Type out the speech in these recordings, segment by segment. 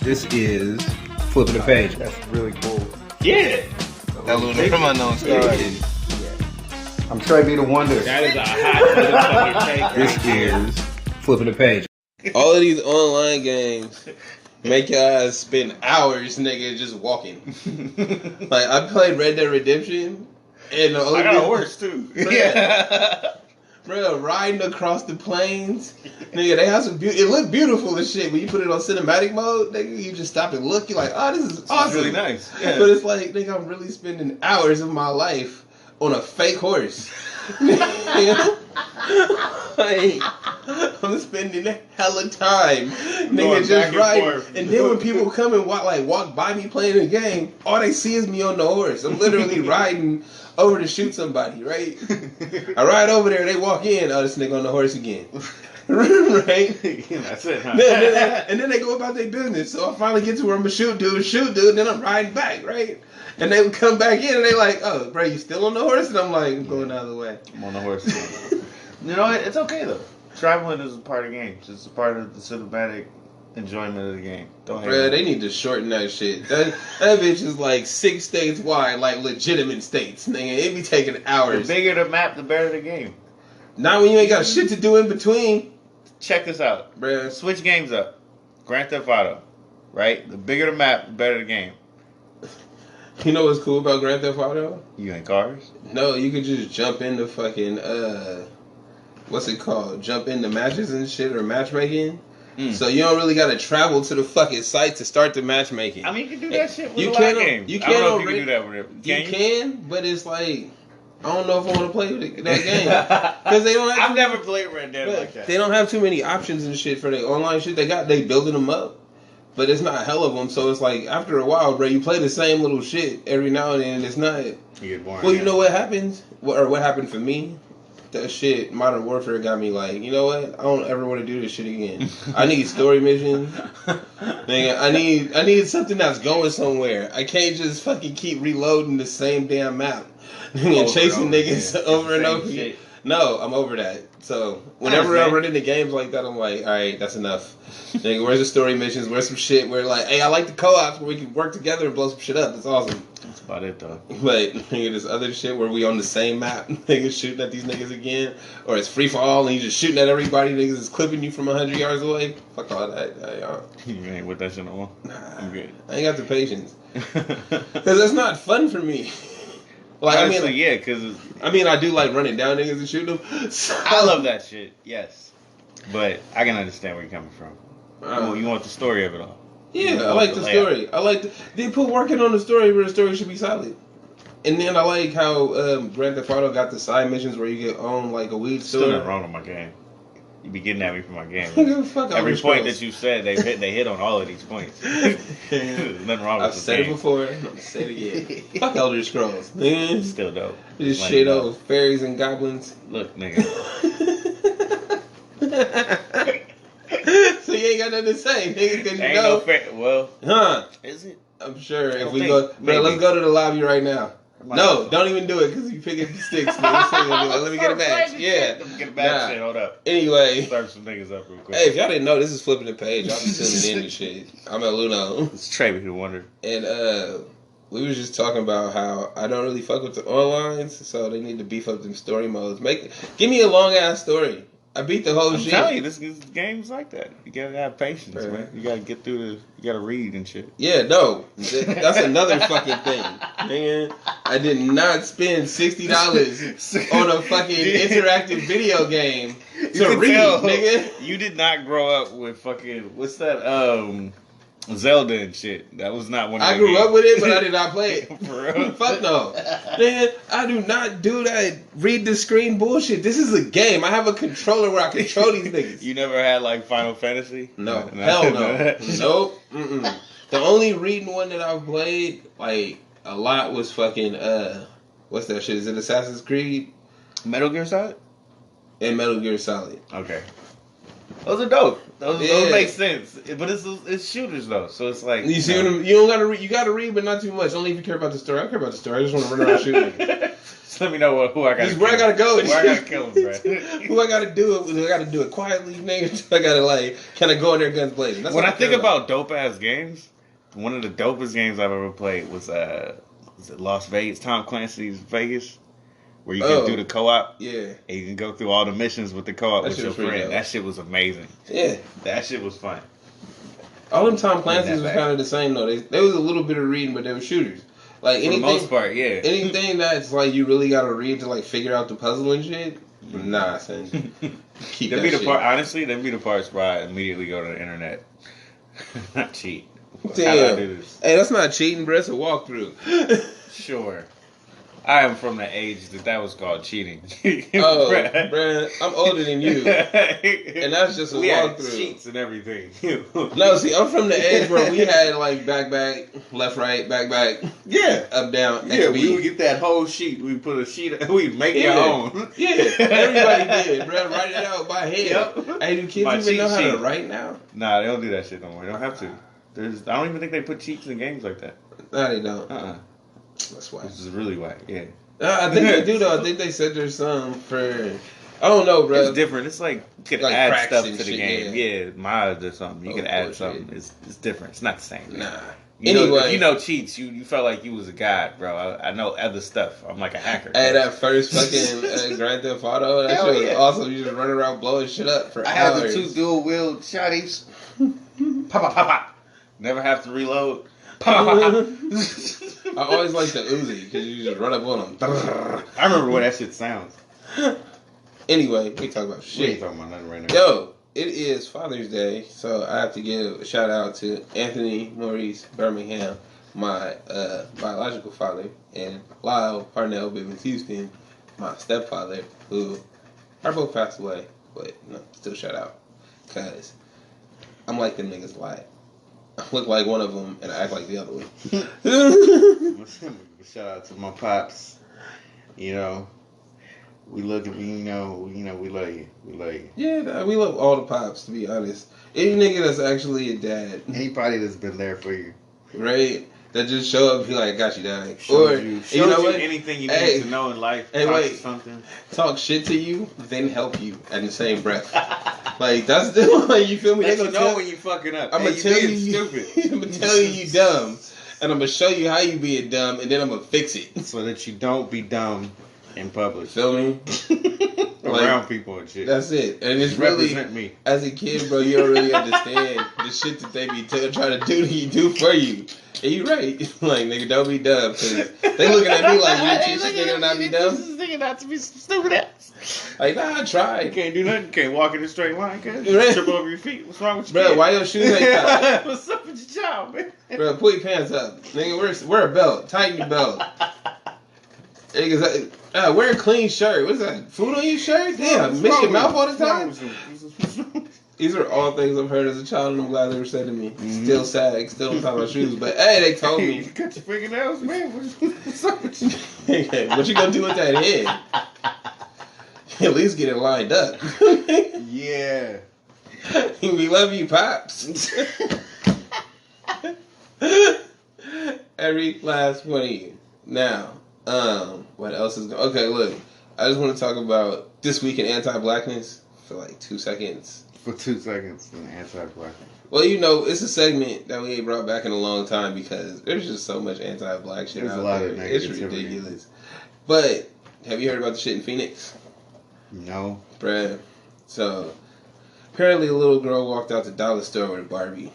This is flipping the page. That's really cool. Yeah. That Luna from Unknown Star. Yeah. I'm Trey B. the Wonder. That is a hot motherfucking take. This is flipping the page. All of these online games make your ass spend hours, nigga, just walking. Like, I played Red Dead Redemption, and the only I got a horse too. Yeah. Bro, riding across the plains, nigga, they have some it look beautiful as shit. When you put it on cinematic mode, nigga, you just stop and look. You're like, oh, this is awesome. It's really nice. Yeah. But it's like, nigga, I'm really spending hours of my life on a fake horse. Like, I'm spending hella time, nigga, just riding. And then when people come and walk by me playing the game, all they see is me on the horse. I'm literally riding over to shoot somebody, right? I ride over there, they walk in, oh, this nigga on the horse again. Right? That's it, huh? And then they go about their business. So I finally get to where I'm gonna shoot dude, and then I'm riding back, right? And they would come back in and they like, oh, bro, you still on the horse? And I'm like, I'm going out of the way. I'm on the horse. You know what? It's okay though. Traveling is a part of games. It's a part of the cinematic enjoyment of the game. Don't hate Bro, it. they need to shorten that shit. That bitch is like 6 states wide, like legitimate states, nigga. It be taking The hours. bigger the map, the better the game. Not when you ain't got shit to do in between. Check this out. Bro. Switch games up. Grand Theft Auto. Right? The bigger the map, the better the game. You know what's cool about Grand Theft Auto? You in cars? No, you could just jump into fucking, what's it called? Jump into matches and shit or matchmaking. So you don't really got to travel to the fucking site to start the matchmaking. I mean, you can do that shit with You a lot can- of games. you I don't know can if you can do that with it. You can, but it's like, I don't know if I want to play that game. Because they don't have I've never played Red Dead like that. They don't have too many options and shit for their online shit. They building them up, but it's not hell of them. So it's like after a while, bro, you play the same little shit every now and then. And it's not. You get boring. Well, you know what happens, what happened for me? That shit, Modern Warfare got me like, you know what? I don't ever want to do this shit again. I need story missions. Nigga, I need something that's going somewhere. I can't just fucking keep reloading the same damn map. Nigga, chasing niggas over and over again. No, I'm over that. So whenever I run into games like that, I'm like, all right, that's enough. Nigga, where's the story missions? Where's some shit where like, hey, I like the co-ops where we can work together and blow some shit up. That's awesome. That's about it though. But nigga, this other shit where we on the same map, niggas shooting at these niggas again, or it's free for all and you just shooting at everybody, niggas is clipping you from 100 yards away. Fuck all that. You ain't with that shit no more? Nah, I'm good. I ain't got the patience because that's not fun for me. Like Honestly, yeah, because I do like running down niggas and shooting them. So, I love that shit. Yes, but I can understand where you're coming from. You want the story of it all. Yeah, I like the story. They put working on the story where the story should be solid. And then I like how Grand Theft Auto got the side missions where you get on like a weed store. Still nothing wrong with my game. You be getting at me for my game. Fuck Every point that you said, they hit on all of these points. There's nothing wrong with I've said it before. I'm gonna say it again. Fuck Elder Scrolls, man. Still dope. This shit over fairies and goblins. Look, nigga. So you ain't got nothing to say, nigga, because you Ain't know. no well, Huh? is it? I'm sure if don't we think. go, bro, Maybe. let's go to the lobby right now. Might No, as don't even do it because you picking sticks. Nigga. Let me get a match. Yeah. Let me get a match. Shit, hold up. Anyway, Start some niggas up real quick. hey, if y'all didn't know, this is flipping the page. I'll be tuning in and shit. I'm at Luno, It's Trey who wondered. and we was just talking about how I don't really fuck with the onlines, so they need to beef up them story modes. Give me a long ass story. I beat the whole I'm shit. telling you, this game's like that. You gotta have patience, man. You gotta get through you gotta read and shit. Yeah, no, that's another fucking thing, man. I did not spend $60 on a fucking interactive video game to read, nigga. You did not grow up with fucking what's that? Zelda and shit. That was not one. Of I grew up with it, but I did not play it. For real? Fuck no, man. I do not do that. Read the screen bullshit. This is a game. I have a controller where I control these niggas. You never had like Final Fantasy? No, hell no, nope. Mm-mm. The only reading one that I've played like a lot was fucking what's that shit? Is it Assassin's Creed Metal Gear Solid? and Metal Gear Solid? Okay. Those are dope. Those Yeah. make sense. But it's shooters though, so it's like You see what I'm, you don't gotta read. You gotta read, but not too much. Only if you care about the story. I don't care about the story. I just want to run around shooting. Just let me know who I got. Just where I gotta go. Where I gotta kill him, bro. Who I gotta do it? Do I gotta do it quietly, nigga? I gotta like, can I go in there guns blazing? That's When what I think care about dope ass games, one of the dopest games I've ever played was it Las Vegas, Tom Clancy's Vegas, where you can do the co-op. Yeah, And you can go through all the missions with the co-op That with shit your was pretty friend. dope. That shit was amazing. yeah. That shit was fun. All them Tom Clancy's Bring was that kind of the same though. There was a little bit of reading, but they were shooters. Like For the most part, yeah. anything that's like you really gotta read to like figure out the puzzle and shit. Nah, son. Keep Them that be the shit. part. Honestly, them be the parts where I immediately go to the internet. Not cheat. How do I Damn. do this? Hey, that's not cheating, bro. It's a walkthrough. Sure. I am from the age that was called cheating. Oh, Bruh. bruh, I'm older than you, and that's just a we had walkthrough. cheats and everything. No, see, I'm from the age where we had like back, left, right, back, Yeah. up, down, Yeah, we XB. would get that whole sheet. We put a sheet. We make Yeah. our own. Yeah, everybody did, bro. Write it out by hand. Yep. Hey, do kids My even cheat know how to sheet. write now? Nah, they don't do that shit no more. They don't have to. I don't even think they put cheats in games like that. No, they don't. That's why. This is really whack. Yeah. I think they do though. I think they said there's some for. I don't know, bro. It's different. It's like you could Like add cracks stuff and to the shit, game. Yeah, mods or something. You Oh, could add bullshit. something. It's different. It's not the same. Nah. You know, Anyway. if you know cheats, you felt like you was a god, bro. I know other stuff. I'm like a hacker. Hey, that first fucking Grand Theft Auto, that Hell shit was yeah. awesome. You just run around blowing shit up for I have hours. the 2 dual wheel shotties. Pop, pop, pop, pop. Never have to reload. Pop, pop, pop, pop. I always like the Uzi because you just run up on them. I remember what that shit sounds. Anyway, we talk about We ain't shit. talking about nothing right now. Yo, it is Father's Day, so I have to give a shout out to Anthony Maurice Birmingham, my biological father, and Lyle Parnell Bivens Houston, my stepfather, who are both passed away, but no, still shout out. Because I'm like them niggas a lot. I look like one of them, and I act like the other one. Shout out to my pops. You know, we look at we love you. We love you. Yeah, nah, we love all the pops, to be honest. Any nigga that's actually a dad, Anybody that's been there for you. right? That just show up and be like, I got you, dad. Shows Or, you, you know what? anything you Hey. need to know in life. Hey, talk wait. to something. Talk shit to you, then help you at the same breath. Like, that's the like, you feel me? Let They you gonna know tell, when you fucking up. I'm Hey, gonna tell being you, stupid. I'm gonna tell you dumb, and I'm gonna show you how you being dumb, and then I'm gonna fix it. So that you don't be dumb in public. Feel me? Around people and shit. That's it. And it's Just really, represent me. as a kid, bro, you don't really understand the shit that they be trying to do for you. And you right. Like, nigga, don't be dumb. Cause they looking at me like, you teach this nigga to not be dumb? This nigga not to be stupid ass. Like, nah, I tried. You can't do nothing. You can't walk in a straight line. Cause Right. trip over your feet. What's wrong with you? Bro, why your shoes ain't tied? What's up with your child, man? Bro, pull your pants up. Nigga, wear a belt. Tighten your belt. Niggas, wear a clean shirt. What's that? Food on your shirt? Damn, miss your mouth all the time? These are all things I've heard as a child, and I'm glad they were said to me. Still sad, still don't tie my shoes. But hey, they told You me. cut your fingernails, man. What's up with you? What you gonna do with that head? At least get it lined up. Yeah. We love you, Pops. Every last one of you. Now, what else is going? Okay, look. I just want to talk about this week in anti-blackness for like 2 seconds. For 2 seconds, an anti-black. Well, you know, it's a segment that we ain't brought back in a long time because there's just so much anti-black shit There's out a lot there. of It's negativity. ridiculous. But have you heard about the shit in Phoenix? No. Bruh. So, apparently a little girl walked out the dollar store with a Barbie.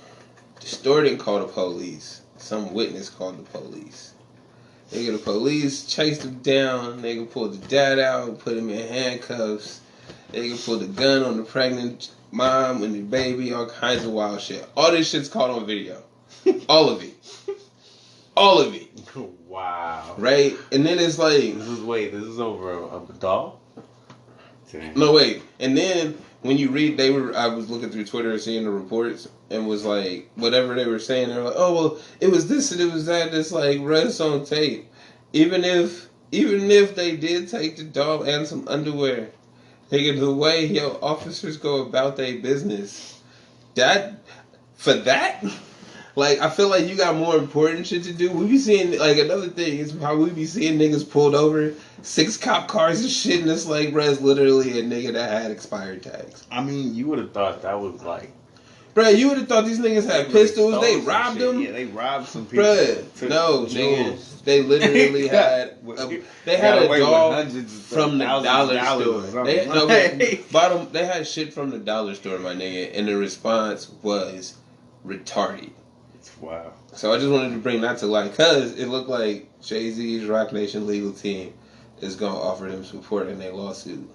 The store didn't call the police. Some witness called the police. Nigga, the police chased him down. Nigga pulled the dad out, put him in handcuffs. Nigga pulled a gun on the pregnant mom and the baby, all kinds of wild shit. All this shit's caught on video. All of it. All of it. Wow. Right? And then it's like... This is over a doll? Damn. No, wait. And then when you read, I was looking through Twitter and seeing the reports and was like, whatever they were saying, they were like, oh, well, it was this and it was that. It's like, runs on tape. Even if they did take the doll and some underwear, Nigga, the way officers go about their business, for that, like I feel like you got more important shit to do. We be seeing like another thing is how we be seeing niggas pulled over, 6 cop cars and shit, and it's like, bruh, it's literally a nigga that had expired tags. I mean, you would have thought that was like. Bruh, you would have thought these niggas had pistols. They robbed them. Yeah, they robbed some people. Bruh, no, nigga. They literally had a dog from the dollar store. They had shit from the dollar store, my nigga, and the response was retarded. Wow. So I just wanted to bring that to light because it looked like Jay-Z's Rock Nation legal team is gonna offer them support in their lawsuit.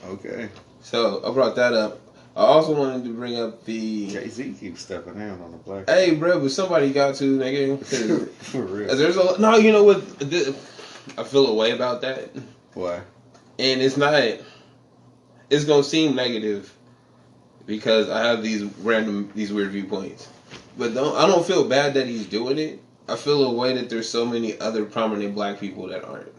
Okay. So I brought that up. I also wanted to bring up the Jay-Z keeps stepping down on the black. Hey, bro, but somebody got to, nigga. For real. There's no, you know what? I feel a way about that. Why? And it's not. It's gonna seem negative because I have these weird viewpoints. But I don't feel bad that he's doing it. I feel a way that there's so many other prominent black people that aren't.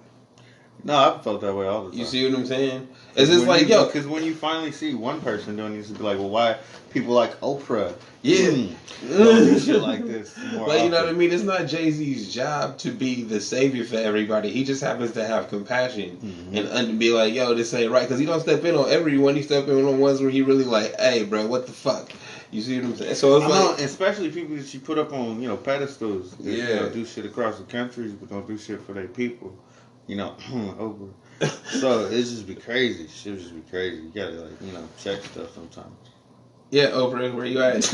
No, I've felt that way all the time. You see what I'm saying? It's just like, yo. Because when you finally see one person doing this, you be like, well, why people like Oprah? Yeah. Don't do shit like this more Like, you know often. what I mean? It's not Jay-Z's job to be the savior for everybody. He just happens to have compassion and be like, yo, this ain't right. Because he don't step in on everyone. He step in on ones where he really like, hey, bro, what the fuck? You see what I'm saying? So it's like, especially people that you put up on, pedestals. That, yeah. Do shit across the countries, but don't do shit for their people. Oprah. So it just be crazy. Shit just be crazy. You gotta check stuff sometimes. Yeah, Oprah, where you at?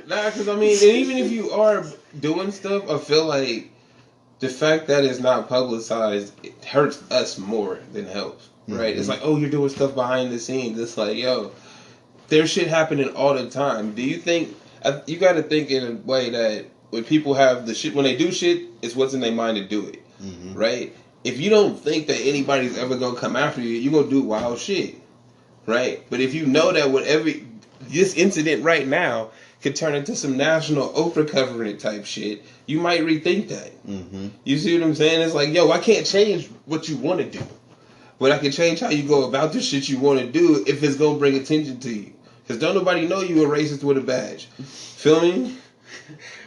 Nah, because I mean, and even if you are doing stuff, I feel like the fact that it's not publicized, it hurts us more than helps. Right? It's like, oh, you're doing stuff behind the scenes. It's like, yo, there's shit happening all the time. Do you think you got to think in a way that when people have the shit, when they do shit, it's what's in their mind to do it, right? If you don't think that anybody's ever gonna come after you, you're gonna do wild shit, right? But if you know that this incident right now could turn into some national Oprah covering it type shit, you might rethink that. You see what I'm saying? It's like, yo, I can't change what you want to do, but I can change how you go about the shit you want to do if it's gonna bring attention to you. Because don't nobody know you a racist with a badge. Feel me?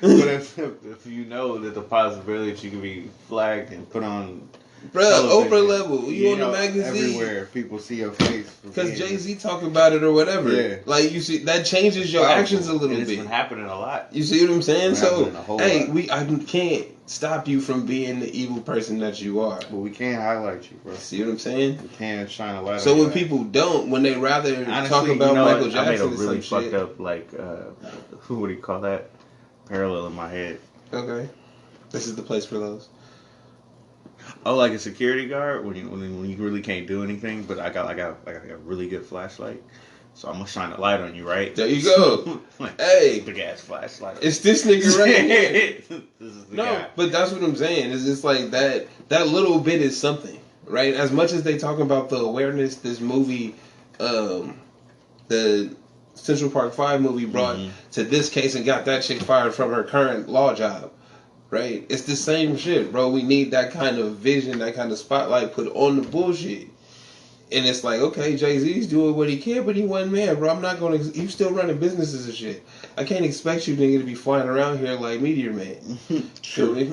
But if you know that the possibility that you can be flagged and put on Oprah level, you on the magazine everywhere, people see your face because Jay-Z talk about it or whatever. Yeah, like you see that changes your actions a little bit. It's been happening a lot. You see what I'm saying? So hey, I can't stop you from being the evil person that you are. But we can highlight you, bro. See what I'm saying? We can shine a light. So when people don't, when they rather talk about Michael Jackson, I made a really fucked up who would he call that? Parallel in my head. Okay, this is the place for those. Oh, like a security guard when you really can't do anything, but I got a really good flashlight, so I'm gonna shine a light on you, right? There you go. Hey, big ass flashlight. It's this nigga right here. This is the no, guy. But that's what I'm saying. It's just like that little bit is something, right? As much as they talk about the awareness this movie, the Central Park 5 movie brought to this case and got that chick fired from her current law job. Right? It's the same shit, bro. We need that kind of vision, that kind of spotlight put on the bullshit. And it's like, okay, Jay-Z's doing what he can, but he one man, bro. I'm not going to... You still running businesses and shit. I can't expect you, nigga, to be flying around here like Meteor Man. True.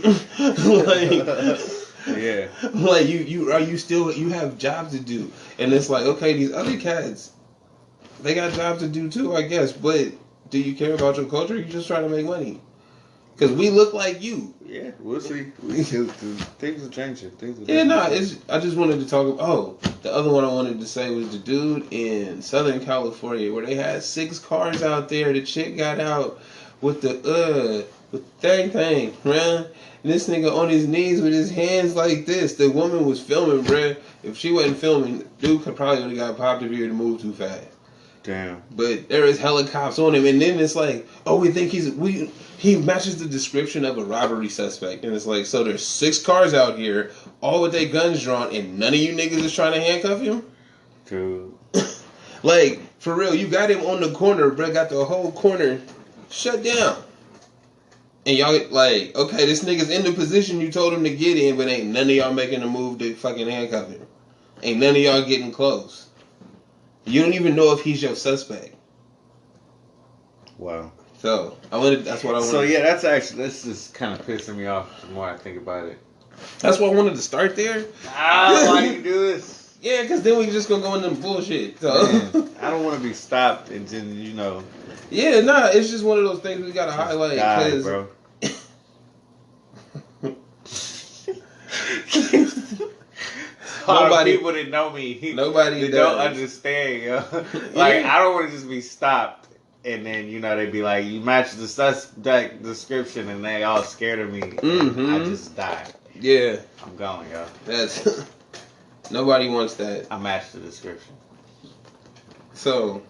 Yeah. Like, you have jobs to do. And it's like, okay, these other cats, they got jobs to do too, I guess. But do you care about your culture? Or you just trying to make money? Because we look like you. Yeah, we'll see. Things are changing. I just wanted to talk about... the other one I wanted to say was the dude in Southern California where they had 6 cars out there. The chick got out with the thing, man. And this nigga on his knees with his hands like this. The woman was filming, bruh. If she wasn't filming, dude could probably would have got popped if he would have moved too fast. Damn. But there is helicopters on him, and then it's like, oh, we think he matches the description of a robbery suspect, and it's like, so there's 6 cars out here, all with their guns drawn, and none of you niggas is trying to handcuff him? Dude. Like, for real, you got him on the corner, bro, got the whole corner shut down. And y'all like, okay, this nigga's in the position you told him to get in, but ain't none of y'all making a move to fucking handcuff him. Ain't none of y'all getting close. You don't even know if he's your suspect. Wow. So that's what I wanted. So yeah, that's just kind of pissing me off the more I think about it. That's why I wanted to start there. Why you do this? Yeah, because then we just gonna go into bullshit. So Man, I don't want to be stopped and then yeah, nah, it's just one of those things we gotta highlight. Die, bro. Nobody, people that know me, nobody don't understand, yo. Like I don't want to just be stopped, and then they be like, you match the suspect description, and they all scared of me. And I just die. Yeah, I'm going, yo. That's nobody wants that. I matched the description. So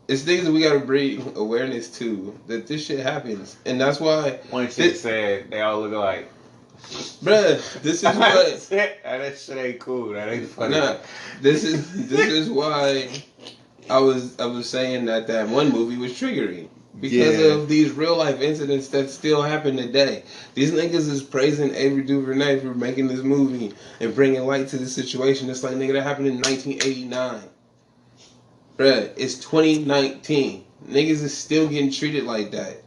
it's things that we gotta bring awareness to that this shit happens, and that's why. One chick said they all look alike. Bruh, this is what that shit ain't cool. That ain't funny. Nah, this is why I was saying that one movie was triggering because of these real life incidents that still happen today. These niggas is praising Avery DuVernay for making this movie and bringing light to the situation. It's like, nigga, that happened in 1989. Bruh, it's 2019. Niggas is still getting treated like that.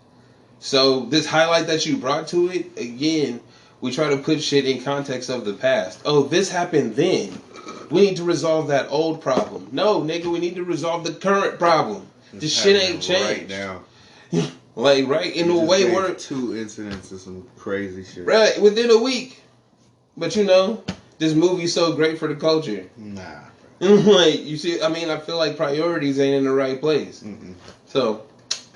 So this highlight that you brought to it, again, we try to put shit in context of the past. Oh, this happened then. We need to resolve that old problem. No, nigga, we need to resolve the current problem. This shit ain't changed. Right now. Like, right in the way we're... 2 incidents of some crazy shit. Right, within a week. But this movie's so great for the culture. Nah. Like, you see, I mean, I feel like priorities ain't in the right place. Mm-mm. So,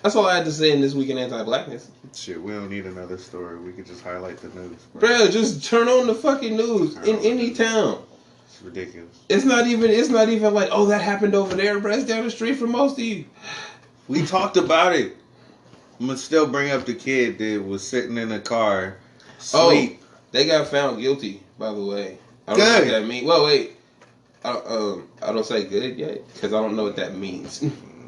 that's all I had to say in this week in anti-blackness. Shit, we don't need another story. We could just highlight the news. Bro, just turn on the fucking news in any town. It's ridiculous. It's not even like, oh, that happened over there, bro. It's down the street from most of you. We talked about it. I'm gonna still bring up the kid that was sitting in the car, sleep. Oh, they got found guilty, by the way. I don't Good. know what that means. Well, wait. I don't say good yet because I don't know what that means.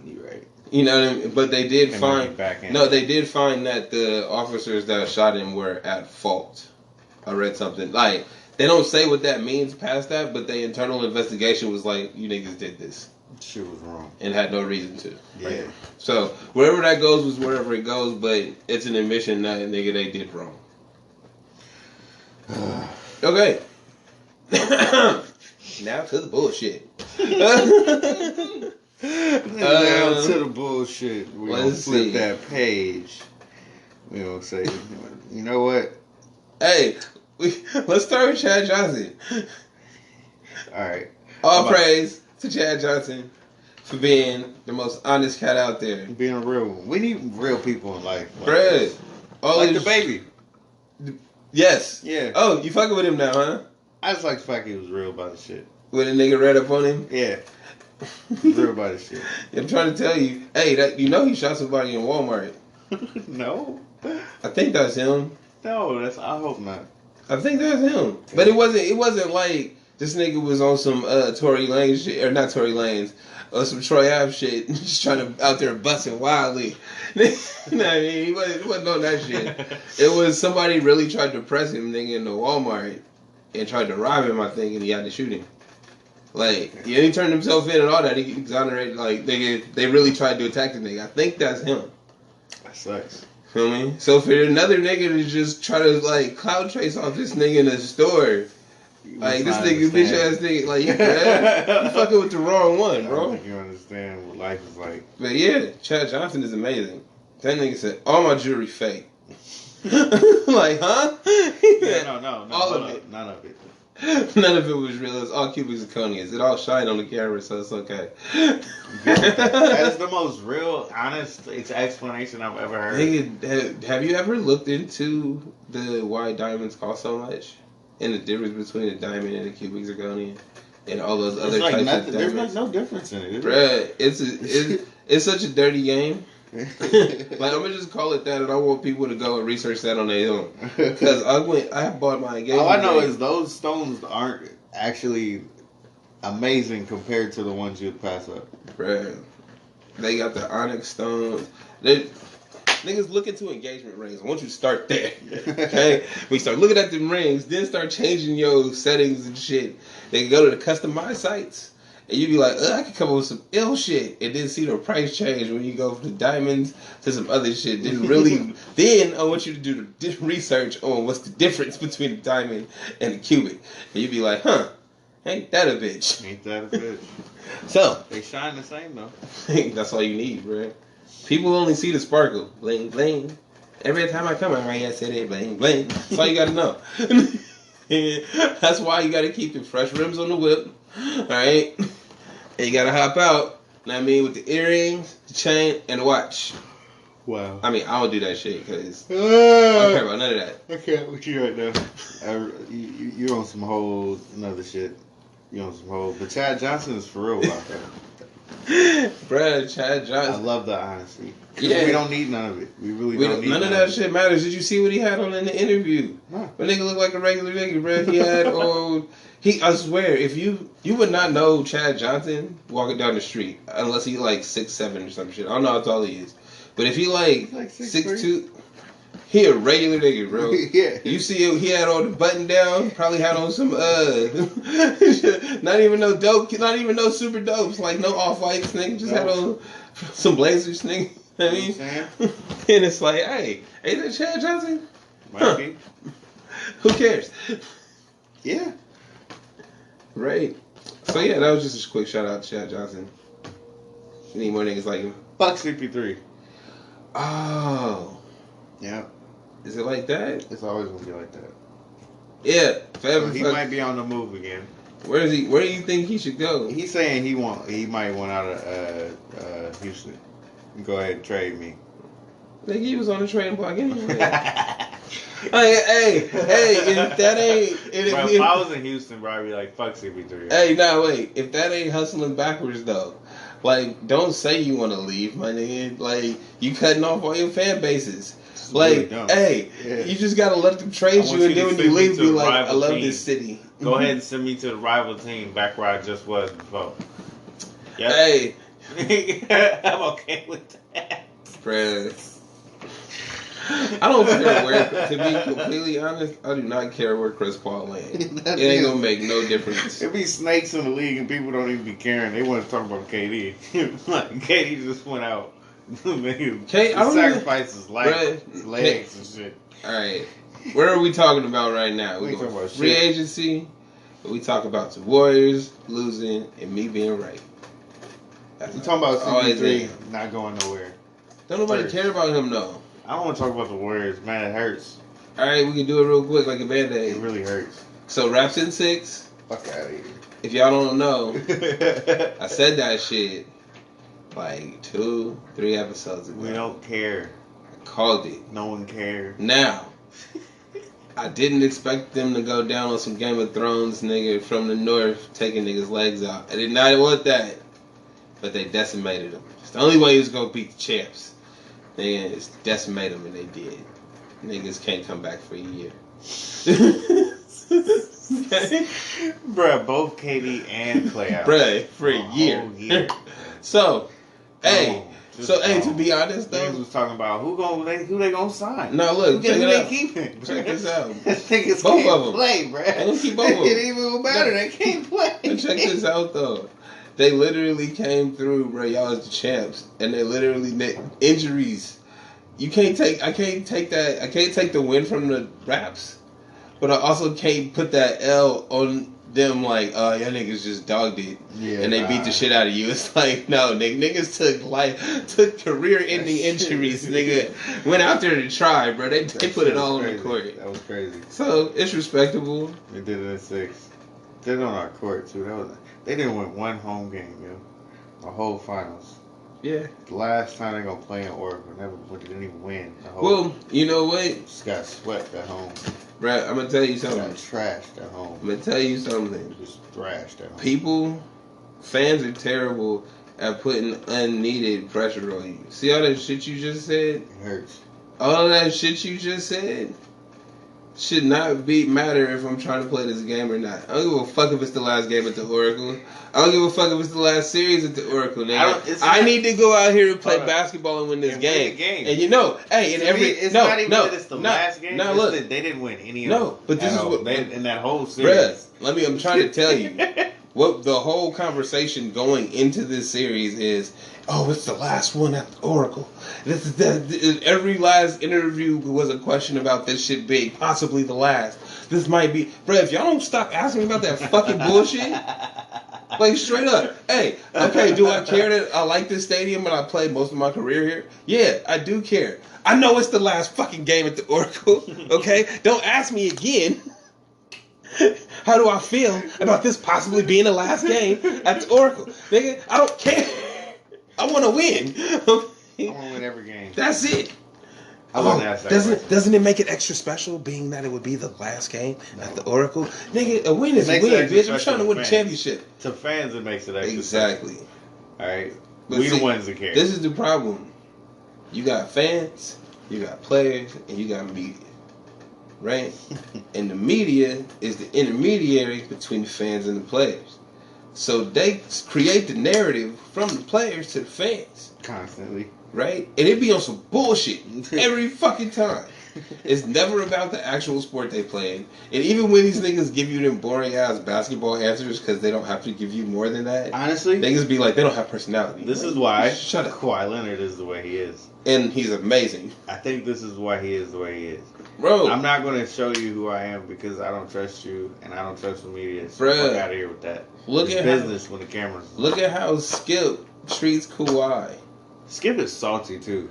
You're right. You know what I mean? But they did find. No, they did find that the officers that shot him were at fault. I read something like they don't say what that means past that, but the internal investigation was like, you niggas did this. Shit was wrong and had no reason to. Yeah. Right? So wherever that goes was wherever it goes, but it's an admission that nigga they did wrong. Okay. Now to the bullshit. Down to the bullshit. We're gonna flip that page. We gonna say, you know what? Hey, let's start with Chad Johnson. Alright. All praise to Chad Johnson for being the most honest cat out there. Being a real one. We need real people in life. Fred. Like the baby. Yes. Yeah. Oh, you fucking with him now, huh? I just like the fact he was real about the shit. When a nigga read up on him? Yeah. Real about the shit. I'm trying to tell you, hey, he shot somebody in Walmart. No. I think that's him. No, I hope not. I think that's him. But it wasn't like this nigga was on some Tory Lanez shit, or not Tory Lanez, or some Troy Ave shit, just trying to out there busting wildly. You know what I mean? He wasn't on that shit. It was somebody really tried to press him, nigga, in the Walmart and tried to rob him, I think, and he had to shoot him. Like, he turned himself in and all that. He exonerated, like, they really tried to attack the nigga. I think that's him. That sucks. Feel me? So for another nigga to just try to, like, cloud trace off this nigga in the store, like, this nigga, bitch ass nigga, like, you fucking with the wrong one, bro. I don't think you understand what life is like. But yeah, Chad Johnson is amazing. That nigga said, all my jewelry fake. Like, huh? Yeah, no, all of it. None of it. None of it was real. It's all cubic zirconias. It all shined on the camera, so it's okay. That's the most real, honest explanation I've ever heard. Nigga, have you ever looked into why diamonds cost so much? And the difference between a diamond and a cubic zirconia? And all those other types of diamonds? There's like no difference in it. Bruh, it's such a dirty game. Like, I'm gonna just call it that, and I want people to go and research that on their own. Because I bought my engagement. All I know is those stones aren't actually amazing compared to the ones you'd pass up. Bruh, they got the onyx stones. Niggas look into engagement rings. I want you to start there. Okay? When you start looking at them rings, then start changing your settings and shit. They can go to the customized sites. And you be like, I can come up with some ill shit. And then see the price change when you go from the diamonds to some other shit. Then I want you to do the research on what's the difference between a diamond and a cubic. And you be like, ain't that a bitch? Ain't that a bitch? So. They shine the same, though. That's all you need, bro. People only see the sparkle. Bling, bling. Every time I come out right here, I say that bling, bling. That's all you gotta know. That's why you gotta keep the fresh rims on the whip. Alright? And you gotta hop out. Know what I mean? With the earrings, the chain, and the watch. Wow. I mean, I don't do that shit because I don't care about none of that. I can't with you right now. You're on some whole another shit. You're on some whole. But Chad Johnson is for real about that. Bruh, Chad Johnson. I love the honesty. Yeah. We don't need none of it. We really don't need none of that shit matters. Did you see what he had on in the interview? No. But nigga looked like a regular nigga, bro. He had I swear, if you would not know Chad Johnson walking down the street unless he like 6'7" or some shit. I don't know how tall he is. But if he like 6'2", he a regular nigga, bro. Yeah. You see him, he had on the button down, probably had on some not even no dope, not even no super dopes, like no off-whites, nigga. Just had on some blazers, nigga. I mean, and it's like, hey, ain't that Chad Johnson? Might be. Who cares? Yeah. Right. So yeah, that was just a quick shout out to Chad Johnson. You need more niggas like him. Fuck CP3. Oh. Yeah. Is it like that? It's always gonna be like that. Yeah. So he might be on the move again. Where is he? Where do you think he should go? He's saying he might want out of Houston. Go ahead and trade me. I think he was on the trading block anyway. hey, if that ain't... If I was in Houston, bro, I'd be like, fuck CP3. Hey, no, wait. If that ain't hustling backwards, though, like, don't say you want to leave, my nigga. Like, you cutting off all your fan bases. Like, really you just got to let them trade you, and then when you leave, be like, I love this city. Go ahead and send me to the rival team back where I just was before. Yep. Hey. I'm okay with that. Bruh. I don't care where, to be completely honest, I do not care where Chris Paul lands. It ain't gonna make no difference. It be snakes in the league and people don't even be caring. They want to talk about KD. Like, KD just went out. Sacrificed his legs and shit. Alright. Where are we talking about right now? We talking about free agency, but we talk about the Warriors losing and me being right. We talking about CP3 not going nowhere. Don't nobody care about him though. I don't want to talk about the Warriors, man. It hurts. All right, we can do it real quick, like a Band-Aid. It really hurts. So Raps in 6. Fuck out of here. If y'all don't know, I said that shit like 2-3 episodes ago. We don't care. I called it. No one cared. Now, I didn't expect them to go down on some Game of Thrones nigga from the north taking niggas' legs out. I did not want that, but they decimated them. It's the only way he was gonna beat the champs. They just decimate them, and they did. Niggas can't come back for a year. Okay? Bruh, both KD and Clay out. Bruh, for a year. So, to be honest though, niggas was talking about who they gonna sign. No, look, who they keeping? Check this out. Niggas both can't of them play, bruh. They gonna keep both of them. It even matter. They can't play. Check this out though. They literally came through, bro. Y'all as the champs, and they literally injuries. I can't take that. I can't take the win from the Raps, but I also can't put that L on them. Like, y'all niggas just dogged it, and they beat the shit out of you. It's like, no, niggas took career-ending injuries. Nigga went out there to try, bro. They put it all on the court. That was crazy. So it's respectable. They did it in 6. They're on our court too. They didn't win one home game, yo. The whole finals. Yeah. The last time they're gonna play in Oracle, they didn't even win. Well, you know what? Just got swept at home. Bruh, I'm gonna tell you something. Got trashed at home. I'm gonna tell you something. Just thrashed at home. Fans are terrible at putting unneeded pressure on you. See all that shit you just said? It hurts. All of that shit you just said? should not matter if I'm trying to play this game or not. I don't give a fuck if it's the last game at the Oracle. I don't give a fuck if it's the last series at the Oracle, nigga. I need to go out here and play basketball and win this game. And you know, hey, in every it's not even that it's the last game. No, look, they didn't win any of them. No, but this is what in that whole series. Bruh, I'm trying to tell you. What the whole conversation going into this series is, oh, it's the last one at the Oracle. Every last interview was a question about this shit being possibly the last. This might be, bro. If y'all don't stop asking me about that fucking bullshit, like straight up, hey, okay, do I care that I like this stadium and I played most of my career here? Yeah, I do care. I know it's the last fucking game at the Oracle. Okay, don't ask me again. How do I feel about this possibly being the last game at the Oracle? Nigga, I don't care. I want to win. I want to win every game. That's it. I wouldn't ask that doesn't it make it extra special being that it would be the last game at the Oracle? Nigga, a win is a win, bitch. I'm trying to win a championship. To fans, it makes it extra exactly special. All right. But we the ones that care. This is the problem. You got fans, you got players, and you got media. Right? And the media is the intermediary between the fans and the players. So they create the narrative from the players to the fans. Constantly. Right? And it be on some bullshit every fucking time. It's never about the actual sport they play in. And even when these niggas give you them boring ass basketball answers because they don't have to give you more than that. Honestly, niggas be like, they don't have personality. This is why shut up. Kawhi Leonard is the way he is. And he's amazing. I think this is why he is the way he is. Bro, I'm not going to show you who I am because I don't trust you and I don't trust the media. So fuck out of here with that. Look it's at business when the cameras. Look at how Skip treats Kawhi. Skip is salty too.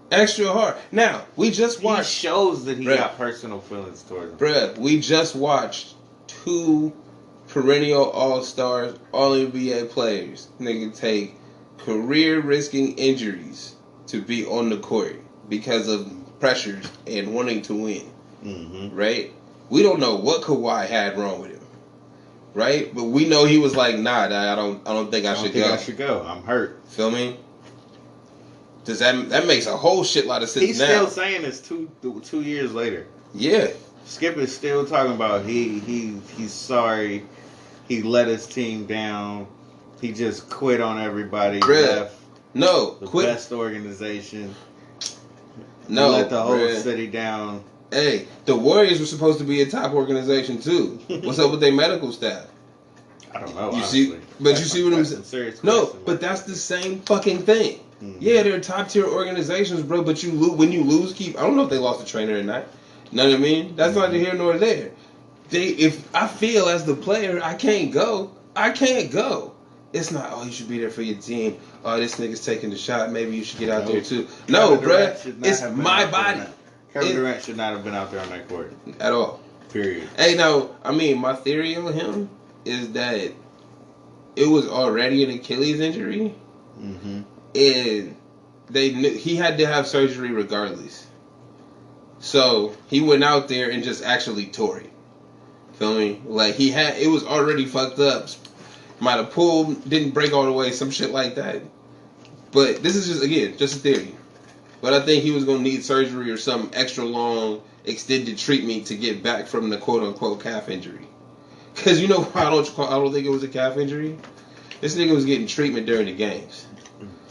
Extra hard. Now, we just watched. He shows that he got personal feelings towards him. Bruh, we just watched 2 perennial all-stars, all-NBA players, nigga, take career-risking injuries to be on the court because of pressures and wanting to win. Mm-hmm. Right? We don't know what Kawhi had wrong with him. Right? But we know he was like, nah, I don't think I should go. I should go. I'm hurt. Feel me? Does that makes a whole shitload of sense. He's still saying this 2 years later. Yeah. Skip is still talking about he's sorry. He let his team down. He just quit on everybody. Left. No, the quit. Best organization. No, let the whole city down. Hey, the Warriors were supposed to be a top organization too. What's up with their medical staff? I don't know. You honestly. see, but you see what I'm saying? No, but that's the same fucking thing. Mm-hmm. Yeah, they're top tier organizations, bro. But when you lose, I don't know if they lost a trainer or not. You know what I mean? That's neither here nor there. If I feel as the player, I can't go. It's not, oh, you should be there for your team. Oh, this nigga's taking the shot. Maybe you should get out there too. No, bruh. It's my body. Kevin Durant should not have been out there on that court. At all. Period. Hey, no, I mean, my theory on him is that it was already an Achilles injury. Mm-hmm. And they knew he had to have surgery regardless. So he went out there and just actually tore it. Feel me? Like it was already fucked up. Might have pulled, didn't break all the way, some shit like that. But this is just a theory. But I think he was gonna need surgery or some extra long, extended treatment to get back from the quote unquote calf injury. Cause you know why I don't think it was a calf injury? This nigga was getting treatment during the games.